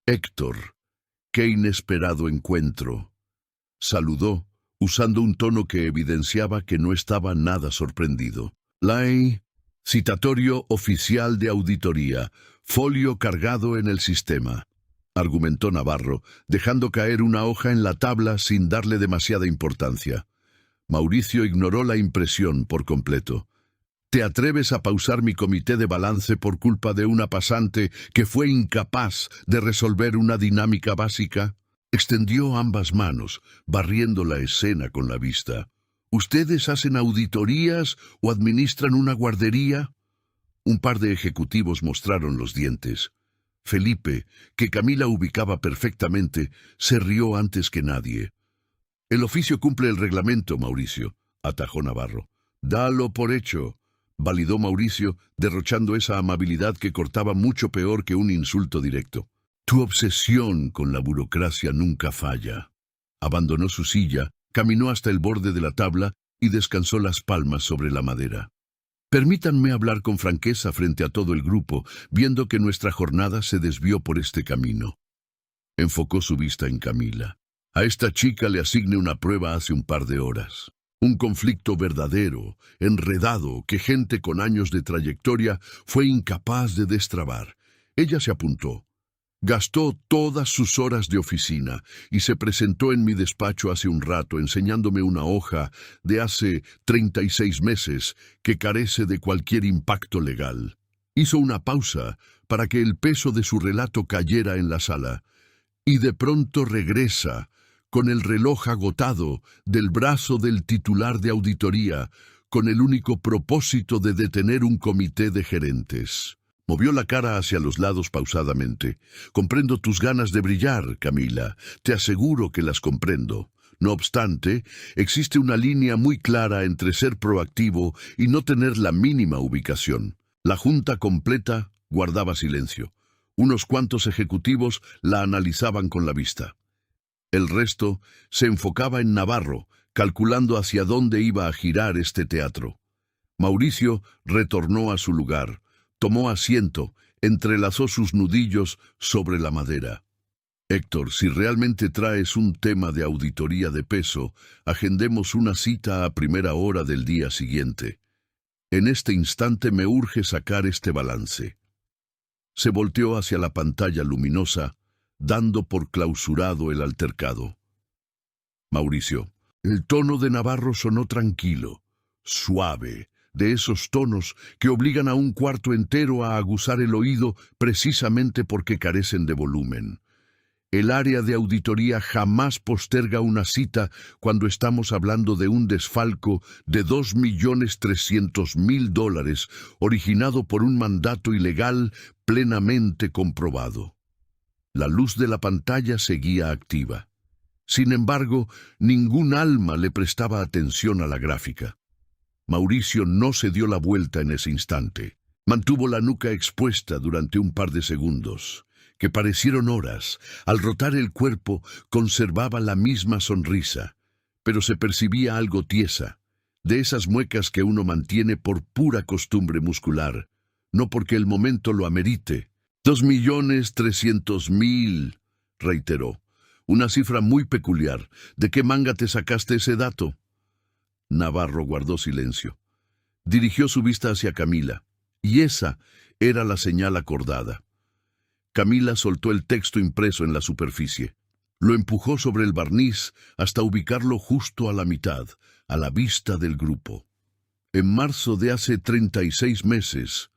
«Héctor, qué inesperado encuentro», saludó, usando un tono que evidenciaba que no estaba nada sorprendido. «Ley, citatorio oficial de auditoría, folio cargado en el sistema», argumentó Navarro, dejando caer una hoja en la tabla sin darle demasiada importancia. Mauricio ignoró la impresión por completo. ¿Te atreves a pausar mi comité de balance por culpa de una pasante que fue incapaz de resolver una dinámica básica? Extendió ambas manos, barriendo la escena con la vista. ¿Ustedes hacen auditorías o administran una guardería? Un par de ejecutivos mostraron los dientes. Felipe, que Camila ubicaba perfectamente, se rió antes que nadie. «El oficio cumple el reglamento, Mauricio», atajó Navarro. «Dalo por hecho», validó Mauricio, derrochando esa amabilidad que cortaba mucho peor que un insulto directo. «Tu obsesión con la burocracia nunca falla». Abandonó su silla, caminó hasta el borde de la tabla y descansó las palmas sobre la madera. «Permítanme hablar con franqueza frente a todo el grupo, viendo que nuestra jornada se desvió por este camino». Enfocó su vista en Camila. A esta chica le asigné una prueba hace un par de horas. Un conflicto verdadero, enredado, que gente con años de trayectoria fue incapaz de destrabar. Ella se apuntó. Gastó todas sus horas de oficina y se presentó en mi despacho hace un rato enseñándome una hoja de hace 36 meses que carece de cualquier impacto legal. Hizo una pausa para que el peso de su relato cayera en la sala y de pronto regresa con el reloj agotado del brazo del titular de auditoría, con el único propósito de detener un comité de gerentes. Movió la cara hacia los lados pausadamente. Comprendo tus ganas de brillar, Camila. Te aseguro que las comprendo. No obstante, existe una línea muy clara entre ser proactivo y no tener la mínima ubicación. La junta completa guardaba silencio. Unos cuantos ejecutivos la analizaban con la vista. El resto se enfocaba en Navarro, calculando hacia dónde iba a girar este teatro. Mauricio retornó a su lugar. Tomó asiento, entrelazó sus nudillos sobre la madera. Héctor, si realmente traes un tema de auditoría de peso, agendemos una cita a primera hora del día siguiente. En este instante me urge sacar este balance. Se volteó hacia la pantalla luminosa, dando por clausurado el altercado. Mauricio, el tono de Navarro sonó tranquilo, suave, de esos tonos que obligan a un cuarto entero a aguzar el oído precisamente porque carecen de volumen. El área de auditoría jamás posterga una cita cuando estamos hablando de un desfalco de $2.300.000 originado por un mandato ilegal plenamente comprobado. La luz de la pantalla seguía activa. Sin embargo, ningún alma le prestaba atención a la gráfica. Mauricio no se dio la vuelta en ese instante. Mantuvo la nuca expuesta durante un par de segundos, que parecieron horas. Al rotar el cuerpo, conservaba la misma sonrisa, pero se percibía algo tiesa, de esas muecas que uno mantiene por pura costumbre muscular, no porque el momento lo amerite. 2.300.000, reiteró. Una cifra muy peculiar. ¿De qué manga te sacaste ese dato? Navarro guardó silencio. Dirigió su vista hacia Camila, y esa era la señal acordada. Camila soltó el texto impreso en la superficie. Lo empujó sobre el barniz hasta ubicarlo justo a la mitad, a la vista del grupo. En marzo de hace 36 meses,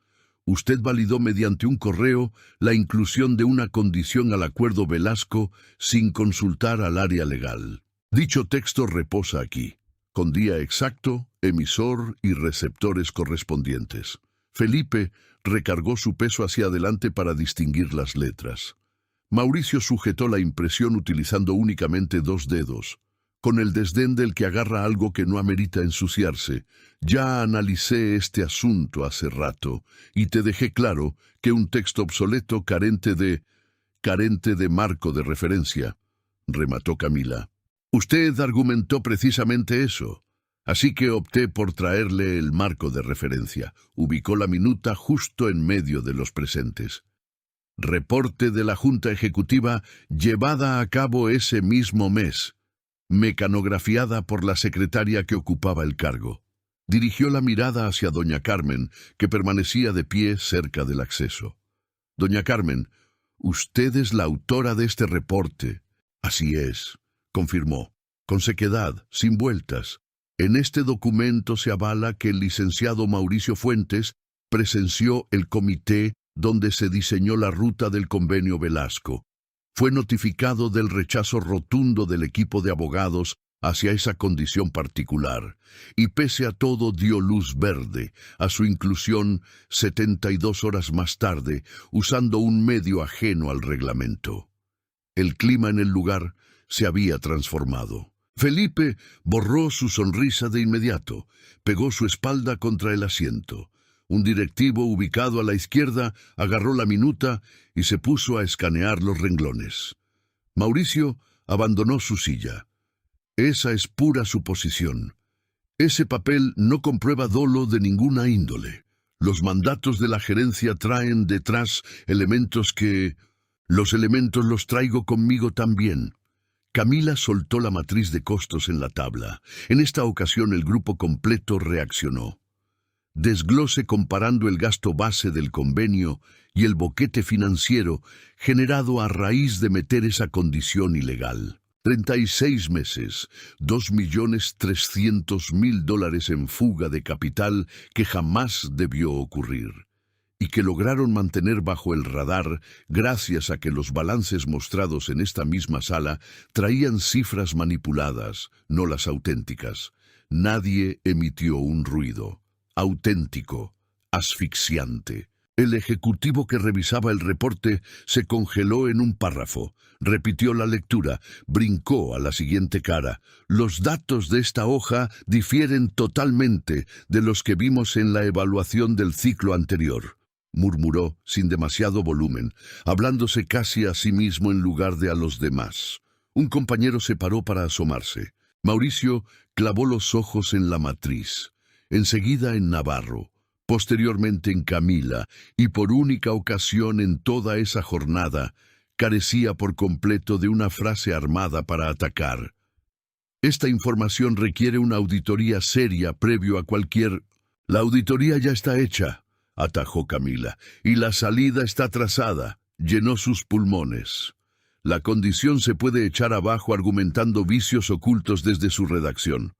usted validó mediante un correo la inclusión de una condición al acuerdo Velasco sin consultar al área legal. Dicho texto reposa aquí, con día exacto, emisor y receptores correspondientes. Felipe recargó su peso hacia adelante para distinguir las letras. Mauricio sujetó la impresión utilizando únicamente 2 dedos, con el desdén del que agarra algo que no amerita ensuciarse. Ya analicé este asunto hace rato y te dejé claro que un texto obsoleto carente de marco de referencia, remató Camila. Usted argumentó precisamente eso, así que opté por traerle el marco de referencia. Ubicó la minuta justo en medio de los presentes. Reporte de la Junta Ejecutiva llevada a cabo ese mismo mes, mecanografiada por la secretaria que ocupaba el cargo. Dirigió la mirada hacia doña Carmen, que permanecía de pie cerca del acceso. Doña Carmen, usted es la autora de este reporte. Así es, confirmó, con sequedad, sin vueltas. En este documento se avala que el licenciado Mauricio Fuentes presenció el comité donde se diseñó la ruta del convenio Velasco. Fue notificado del rechazo rotundo del equipo de abogados hacia esa condición particular, y pese a todo dio luz verde a su inclusión 72 horas más tarde, usando un medio ajeno al reglamento. El clima en el lugar se había transformado. Felipe borró su sonrisa de inmediato, pegó su espalda contra el asiento. Un directivo ubicado a la izquierda agarró la minuta y se puso a escanear los renglones. Mauricio abandonó su silla. Esa es pura suposición. Ese papel no comprueba dolo de ninguna índole. Los mandatos de la gerencia traen detrás elementos que... Los elementos los traigo conmigo también. Camila soltó la matriz de costos en la tabla. En esta ocasión el grupo completo reaccionó. Desglose comparando el gasto base del convenio y el boquete financiero generado a raíz de meter esa condición ilegal. 36 meses, $2.300.000 en fuga de capital que jamás debió ocurrir. y que lograron mantener bajo el radar gracias a que los balances mostrados en esta misma sala traían cifras manipuladas, no las auténticas. Nadie emitió un ruido. Auténtico, asfixiante. El ejecutivo que revisaba el reporte se congeló en un párrafo, repitió la lectura, brincó a la siguiente cara. Los datos de esta hoja difieren totalmente de los que vimos en la evaluación del ciclo anterior, murmuró sin demasiado volumen, hablándose casi a sí mismo en lugar de a los demás. Un compañero se paró para asomarse. Mauricio clavó los ojos en la matriz, enseguida en Navarro, posteriormente en Camila, y por única ocasión en toda esa jornada, carecía por completo de una frase armada para atacar. Esta información requiere una auditoría seria previo a cualquier... La auditoría ya está hecha, atajó Camila, y la salida está trazada, llenó sus pulmones. La condición se puede echar abajo argumentando vicios ocultos desde su redacción.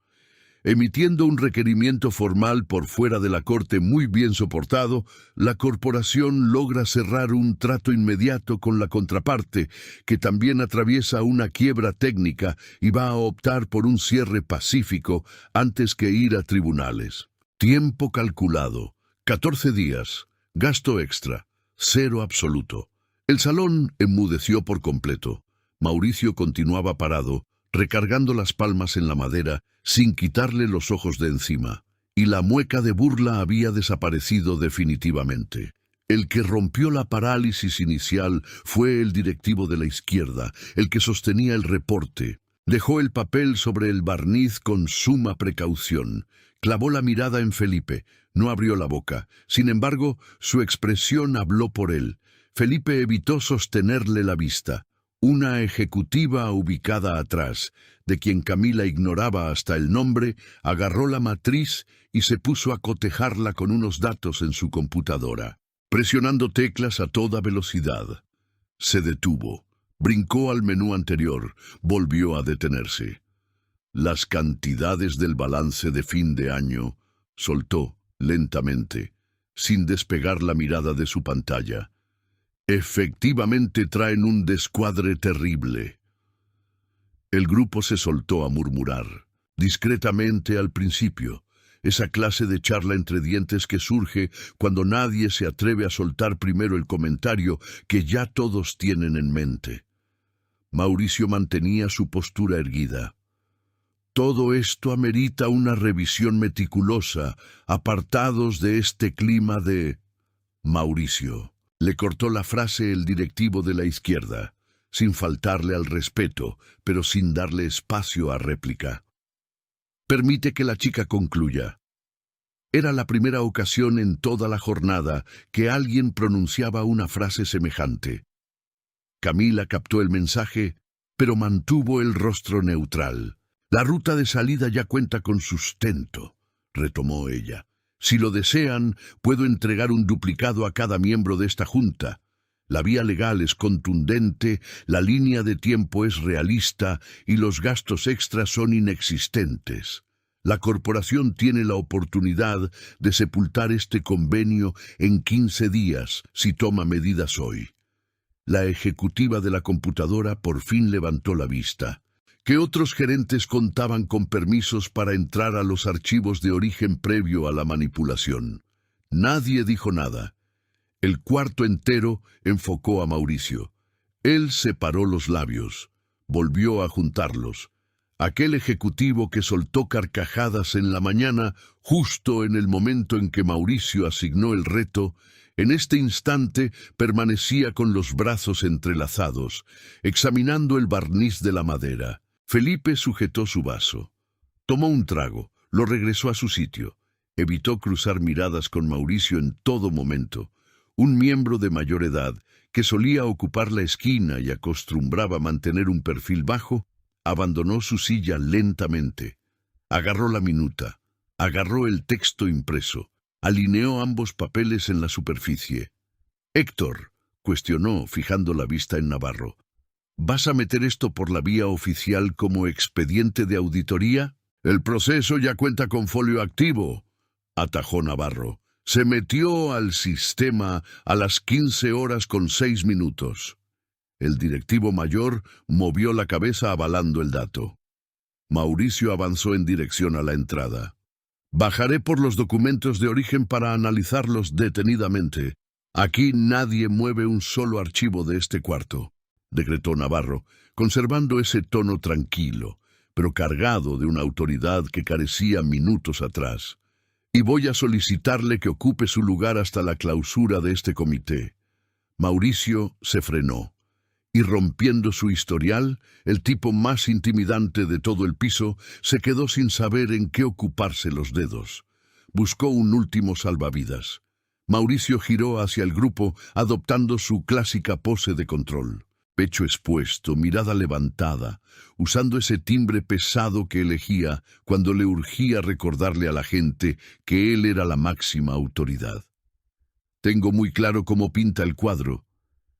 Emitiendo un requerimiento formal por fuera de la corte muy bien soportado, la corporación logra cerrar un trato inmediato con la contraparte, que también atraviesa una quiebra técnica y va a optar por un cierre pacífico antes que ir a tribunales. Tiempo calculado, 14 días, gasto extra, 0 absoluto. El salón enmudeció por completo. Mauricio continuaba parado, recargando las palmas en la madera, sin quitarle los ojos de encima, y la mueca de burla había desaparecido definitivamente. El que rompió la parálisis inicial fue el directivo de la izquierda, el que sostenía el reporte. Dejó el papel sobre el barniz con suma precaución. Clavó la mirada en Felipe, no abrió la boca. Sin embargo, su expresión habló por él. Felipe evitó sostenerle la vista. Una ejecutiva ubicada atrás, de quien Camila ignoraba hasta el nombre, agarró la matriz y se puso a cotejarla con unos datos en su computadora, presionando teclas a toda velocidad. Se detuvo, brincó al menú anterior, volvió a detenerse. Las cantidades del balance de fin de año, soltó lentamente, sin despegar la mirada de su pantalla. Efectivamente traen un descuadre terrible. El grupo se soltó a murmurar, discretamente al principio, esa clase de charla entre dientes que surge cuando nadie se atreve a soltar primero el comentario que ya todos tienen en mente. Mauricio mantenía su postura erguida. Todo esto amerita una revisión meticulosa, apartados de este clima de... Mauricio. Le cortó la frase el directivo de la izquierda, sin faltarle al respeto, pero sin darle espacio a réplica. Permite que la chica concluya. Era la primera ocasión en toda la jornada que alguien pronunciaba una frase semejante. Camila captó el mensaje, pero mantuvo el rostro neutral. La ruta de salida ya cuenta con sustento, retomó ella. Si lo desean, puedo entregar un duplicado a cada miembro de esta junta. La vía legal es contundente, la línea de tiempo es realista y los gastos extras son inexistentes. La corporación tiene la oportunidad de sepultar este convenio en 15 días si toma medidas hoy. La ejecutiva de la computadora por fin levantó la vista. Que otros gerentes contaban con permisos para entrar a los archivos de origen previo a la manipulación. Nadie dijo nada. El cuarto entero enfocó a Mauricio. Él separó los labios, volvió a juntarlos. Aquel ejecutivo que soltó carcajadas en la mañana, justo en el momento en que Mauricio asignó el reto, en este instante permanecía con los brazos entrelazados, examinando el barniz de la madera. Felipe sujetó su vaso. Tomó un trago, lo regresó a su sitio. Evitó cruzar miradas con Mauricio en todo momento. Un miembro de mayor edad, que solía ocupar la esquina y acostumbraba mantener un perfil bajo, abandonó su silla lentamente. Agarró la minuta, agarró el texto impreso, alineó ambos papeles en la superficie. «Héctor», cuestionó, fijando la vista en Navarro, ¿vas a meter esto por la vía oficial como expediente de auditoría? El proceso ya cuenta con folio activo, atajó Navarro, Se metió al sistema a las 15:06. El directivo mayor movió la cabeza avalando el dato. Mauricio avanzó en dirección a la entrada. Bajaré por los documentos de origen para analizarlos detenidamente. Aquí nadie mueve un solo archivo de este cuarto, decretó Navarro, conservando ese tono tranquilo, pero cargado de una autoridad que carecía minutos atrás. Y voy a solicitarle que ocupe su lugar hasta la clausura de este comité. Mauricio se frenó, y rompiendo su historial, el tipo más intimidante de todo el piso se quedó sin saber en qué ocuparse los dedos. Buscó un último salvavidas. Mauricio giró hacia el grupo, adoptando su clásica pose de control. Pecho expuesto, mirada levantada, usando ese timbre pesado que elegía cuando le urgía recordarle a la gente que él era la máxima autoridad. Tengo muy claro cómo pinta el cuadro.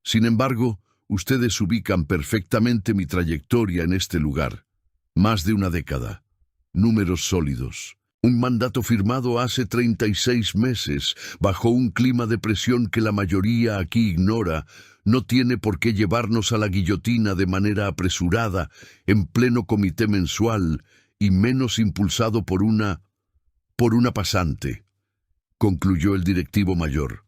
Sin embargo, ustedes ubican perfectamente mi trayectoria en este lugar. Más de una década. Números sólidos. Un mandato firmado hace 36 meses, bajo un clima de presión que la mayoría aquí ignora, no tiene por qué llevarnos a la guillotina de manera apresurada, en pleno comité mensual, y menos impulsado por una pasante, concluyó el directivo mayor.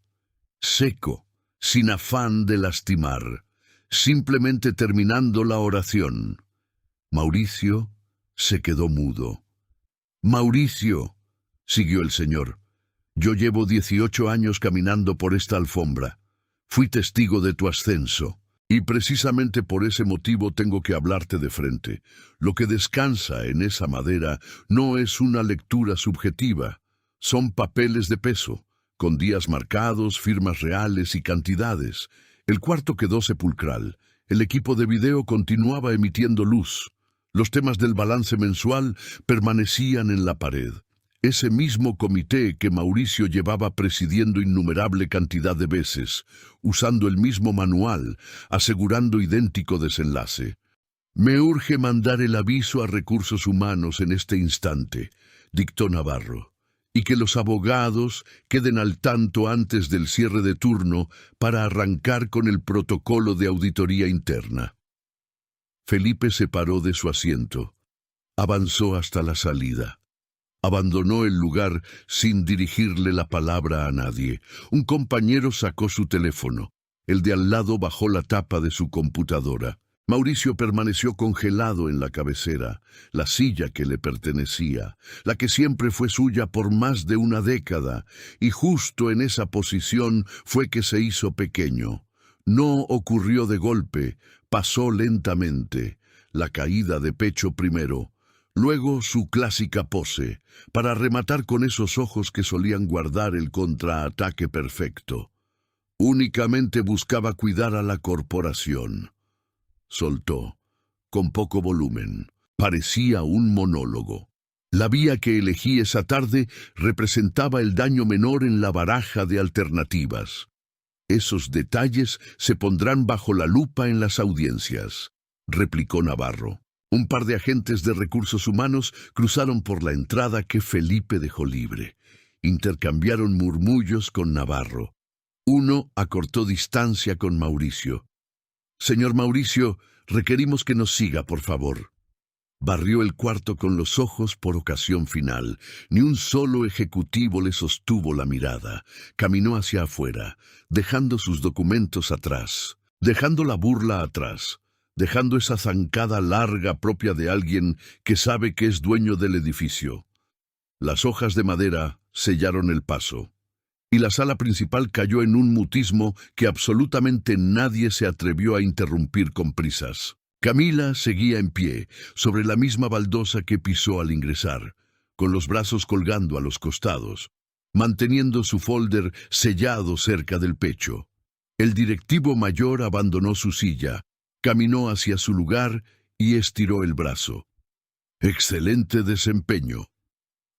Seco, sin afán de lastimar, simplemente terminando la oración. Mauricio se quedó mudo. Mauricio, siguió el señor, yo llevo 18 años caminando por esta alfombra. Fui testigo de tu ascenso, y precisamente por ese motivo tengo que hablarte de frente. Lo que descansa en esa madera no es una lectura subjetiva, son papeles de peso, con días marcados, firmas reales y cantidades. El cuarto quedó sepulcral. El equipo de video continuaba emitiendo luz. Los temas del balance mensual permanecían en la pared. Ese mismo comité que Mauricio llevaba presidiendo innumerable cantidad de veces, usando el mismo manual, asegurando idéntico desenlace. Me urge mandar el aviso a Recursos Humanos en este instante, dictó Navarro, y que los abogados queden al tanto antes del cierre de turno para arrancar con el protocolo de auditoría interna. Felipe se paró de su asiento. Avanzó hasta la salida. Abandonó el lugar sin dirigirle la palabra a nadie. Un compañero sacó su teléfono. El de al lado bajó la tapa de su computadora. Mauricio permaneció congelado en la cabecera, la silla que le pertenecía, la que siempre fue suya por más de una década, y justo en esa posición fue que se hizo pequeño. No ocurrió de golpe, pasó lentamente, la caída de pecho primero, luego su clásica pose, para rematar con esos ojos que solían guardar el contraataque perfecto. Únicamente buscaba cuidar a la corporación. Soltó, con poco volumen. Parecía un monólogo. La vía que elegí esa tarde representaba el daño menor en la baraja de alternativas. Esos detalles se pondrán bajo la lupa en las audiencias, replicó Navarro. Un par de agentes de Recursos Humanos cruzaron por la entrada que Felipe dejó libre. Intercambiaron murmullos con Navarro. Uno acortó distancia con Mauricio. Señor Mauricio, requerimos que nos siga, por favor. Barrió el cuarto con los ojos por ocasión final. Ni un solo ejecutivo le sostuvo la mirada. Caminó hacia afuera, dejando sus documentos atrás, dejando la burla atrás, dejando esa zancada larga propia de alguien que sabe que es dueño del edificio. Las hojas de madera sellaron el paso, y la sala principal cayó en un mutismo que absolutamente nadie se atrevió a interrumpir con prisas. Camila seguía en pie, sobre la misma baldosa que pisó al ingresar, con los brazos colgando a los costados, manteniendo su folder sellado cerca del pecho. El directivo mayor abandonó su silla, caminó hacia su lugar y estiró el brazo. «Excelente desempeño».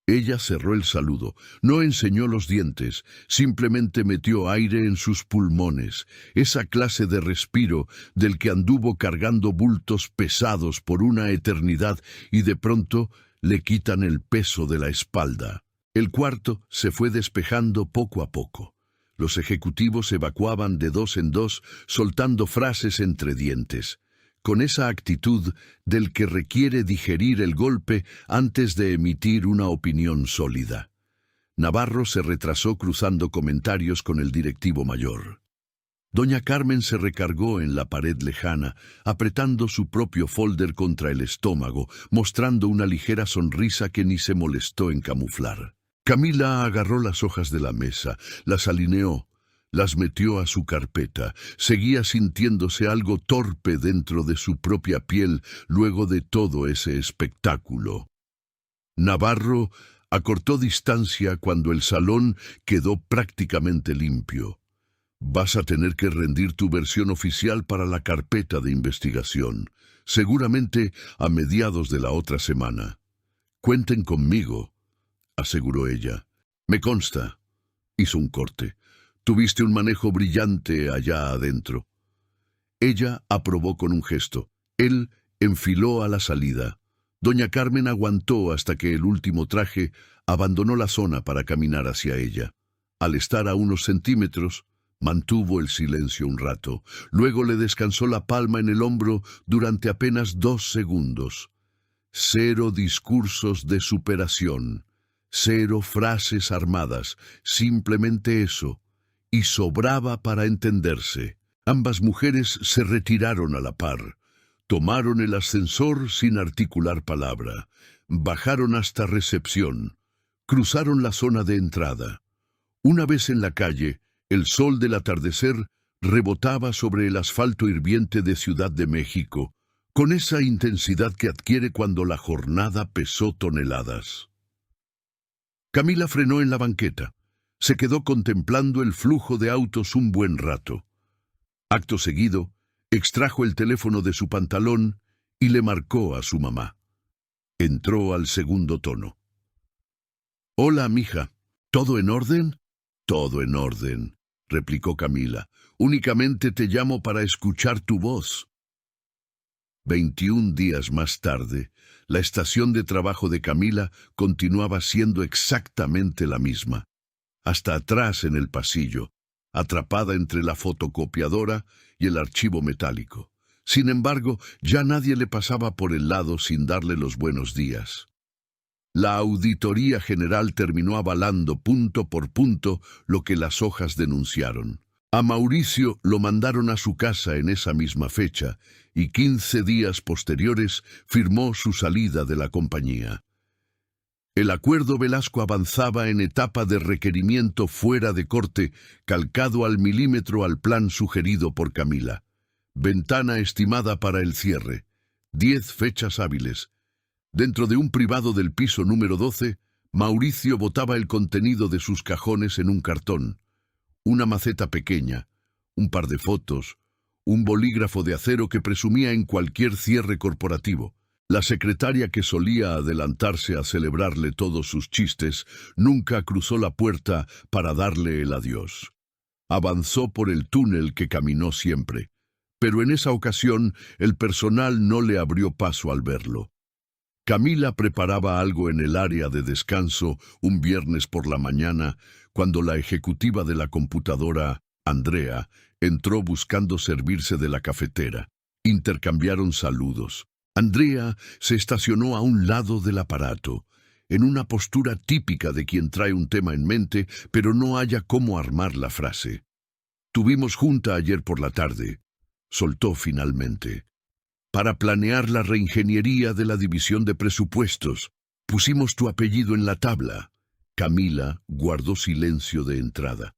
Ella cerró el saludo, no enseñó los dientes, simplemente metió aire en sus pulmones, esa clase de respiro del que anduvo cargando bultos pesados por una eternidad y de pronto le quitan el peso de la espalda. El cuarto se fue despejando poco a poco. Los ejecutivos evacuaban de dos en dos, soltando frases entre dientes, con esa actitud del que requiere digerir el golpe antes de emitir una opinión sólida. Navarro se retrasó cruzando comentarios con el directivo mayor. Doña Carmen se recargó en la pared lejana, apretando su propio folder contra el estómago, mostrando una ligera sonrisa que ni se molestó en camuflar. Camila agarró las hojas de la mesa, las alineó, las metió a su carpeta. Seguía sintiéndose algo torpe dentro de su propia piel luego de todo ese espectáculo. Navarro acortó distancia cuando el salón quedó prácticamente limpio. Vas a tener que rendir tu versión oficial para la carpeta de investigación, seguramente a mediados de la otra semana. Cuenten conmigo, aseguró ella. Me consta. Hizo un corte. Tuviste un manejo brillante allá adentro. Ella aprobó con un gesto. Él enfiló a la salida. Doña Carmen aguantó hasta que el último traje abandonó la zona para caminar hacia ella. Al estar a unos centímetros, mantuvo el silencio un rato. Luego le descansó la palma en el hombro durante apenas 2 segundos. 0 discursos de superación. 0 frases armadas. Simplemente eso. Y sobraba para entenderse. Ambas mujeres se retiraron a la par. Tomaron el ascensor sin articular palabra. Bajaron hasta recepción. Cruzaron la zona de entrada. Una vez en la calle, el sol del atardecer rebotaba sobre el asfalto hirviente de Ciudad de México, con esa intensidad que adquiere cuando la jornada pesó toneladas. Camila frenó en la banqueta. Se quedó contemplando el flujo de autos un buen rato. Acto seguido, extrajo el teléfono de su pantalón y le marcó a su mamá. Entró al segundo tono. «Hola, mija. ¿Todo en orden?» «Todo en orden», replicó Camila. «Únicamente te llamo para escuchar tu voz». 21 días más tarde, la estación de trabajo de Camila continuaba siendo exactamente la misma. Hasta atrás en el pasillo, atrapada entre la fotocopiadora y el archivo metálico. Sin embargo, ya nadie le pasaba por el lado sin darle los buenos días. La Auditoría General terminó avalando punto por punto lo que las hojas denunciaron. A Mauricio lo mandaron a su casa en esa misma fecha y 15 días posteriores firmó su salida de la compañía. El acuerdo Velasco avanzaba en etapa de requerimiento fuera de corte, calcado al milímetro al plan sugerido por Camila. Ventana estimada para el cierre. 10 fechas hábiles. Dentro de un privado del piso número 12, Mauricio botaba el contenido de sus cajones en un cartón. Una maceta pequeña, un par de fotos, un bolígrafo de acero que presumía en cualquier cierre corporativo. La secretaria que solía adelantarse a celebrarle todos sus chistes nunca cruzó la puerta para darle el adiós. Avanzó por el túnel que caminó siempre, pero en esa ocasión el personal no le abrió paso al verlo. Camila preparaba algo en el área de descanso un viernes por la mañana, cuando la ejecutiva de la computadora, Andrea, entró buscando servirse de la cafetera. Intercambiaron saludos. Andrea se estacionó a un lado del aparato, en una postura típica de quien trae un tema en mente, pero no halla cómo armar la frase. «Tuvimos junta ayer por la tarde», soltó finalmente. «Para planear la reingeniería de la división de presupuestos. Pusimos tu apellido en la tabla». Camila guardó silencio de entrada.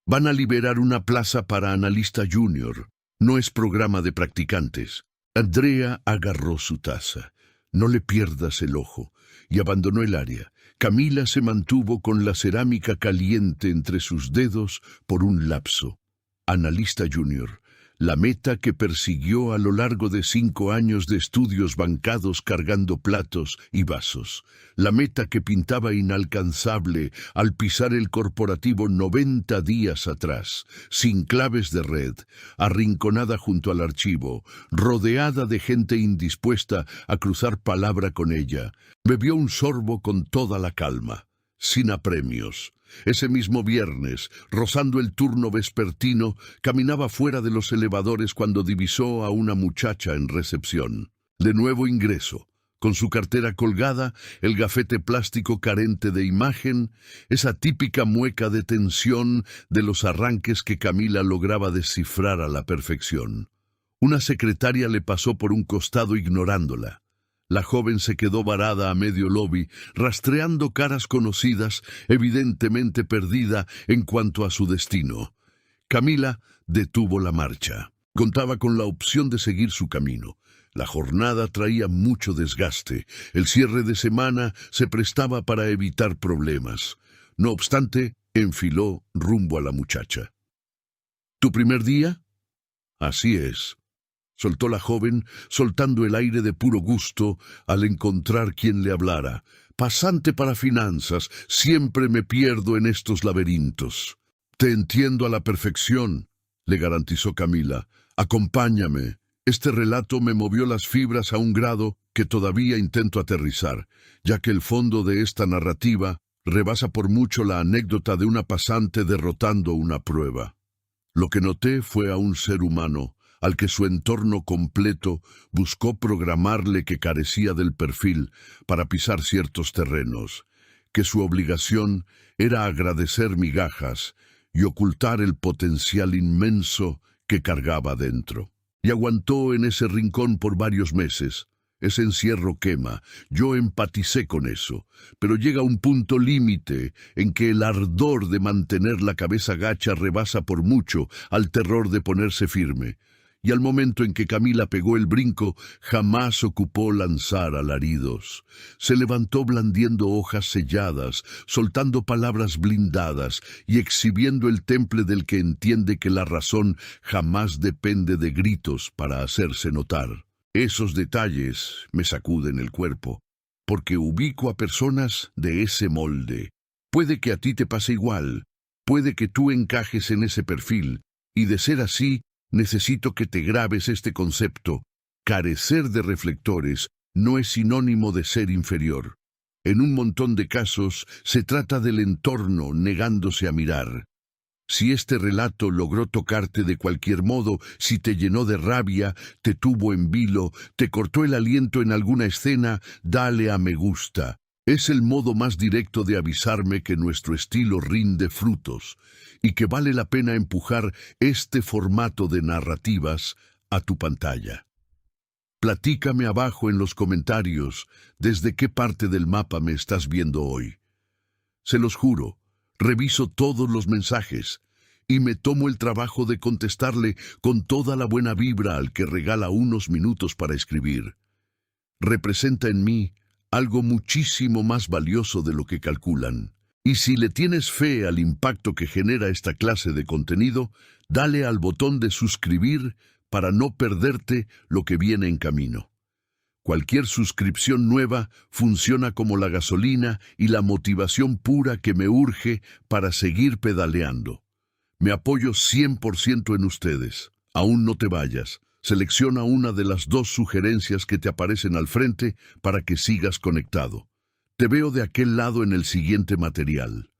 «Van a liberar una plaza para analista junior. No es programa de practicantes». Andrea agarró su taza. «No le pierdas el ojo», y abandonó el área. Camila se mantuvo con la cerámica caliente entre sus dedos por un lapso. Analista junior, la meta que persiguió a lo largo de 5 años de estudios bancados cargando platos y vasos. La meta que pintaba inalcanzable al pisar el corporativo 90 días atrás, sin claves de red, arrinconada junto al archivo, rodeada de gente indispuesta a cruzar palabra con ella. Bebió un sorbo con toda la calma. sin apremios. Ese mismo viernes, rozando el turno vespertino, caminaba fuera de los elevadores cuando divisó a una muchacha en recepción. De nuevo ingreso, con su cartera colgada, el gafete plástico carente de imagen, esa típica mueca de tensión de los arranques que Camila lograba descifrar a la perfección. Una secretaria le pasó por un costado ignorándola. La joven se quedó varada a medio lobby, rastreando caras conocidas, evidentemente perdida en cuanto a su destino. Camila detuvo la marcha. Contaba con la opción de seguir su camino. La jornada traía mucho desgaste. El cierre de semana se prestaba para evitar problemas. No obstante, enfiló rumbo a la muchacha. ¿Tu primer día? Así es, soltó la joven, soltando el aire de puro gusto al encontrar quien le hablara. Pasante para finanzas, siempre me pierdo en estos laberintos. Te entiendo a la perfección, le garantizó Camila. Acompáñame. Este relato me movió las fibras a un grado que todavía intento aterrizar, ya que el fondo de esta narrativa rebasa por mucho la anécdota de una pasante derrotando una prueba. Lo que noté fue a un ser humano, al que su entorno completo buscó programarle que carecía del perfil para pisar ciertos terrenos, que su obligación era agradecer migajas y ocultar el potencial inmenso que cargaba dentro. Y aguantó en ese rincón por varios meses. Ese encierro quema, yo empaticé con eso, pero llega un punto límite en que el ardor de mantener la cabeza gacha rebasa por mucho al terror de ponerse firme. Y al momento en que Camila pegó el brinco, jamás ocupó lanzar alaridos. Se levantó blandiendo hojas selladas, soltando palabras blindadas y exhibiendo el temple del que entiende que la razón jamás depende de gritos para hacerse notar. Esos detalles me sacuden el cuerpo, porque ubico a personas de ese molde. Puede que a ti te pase igual, puede que tú encajes en ese perfil, y de ser así, necesito que te grabes este concepto. Carecer de reflectores no es sinónimo de ser inferior. En un montón de casos se trata del entorno negándose a mirar. Si este relato logró tocarte de cualquier modo, si te llenó de rabia, te tuvo en vilo, te cortó el aliento en alguna escena, dale a me gusta. Es el modo más directo de avisarme que nuestro estilo rinde frutos y que vale la pena empujar este formato de narrativas a tu pantalla. Platícame abajo en los comentarios desde qué parte del mapa me estás viendo hoy. Se los juro, reviso todos los mensajes y me tomo el trabajo de contestarle con toda la buena vibra al que regala unos minutos para escribir. Representa en mí algo muchísimo más valioso de lo que calculan. Y si le tienes fe al impacto que genera esta clase de contenido, dale al botón de suscribir para no perderte lo que viene en camino. Cualquier suscripción nueva funciona como la gasolina y la motivación pura que me urge para seguir pedaleando. Me apoyo 100% en ustedes. Aún no te vayas. Selecciona una de las 2 sugerencias que te aparecen al frente para que sigas conectado. Te veo de aquel lado en el siguiente material.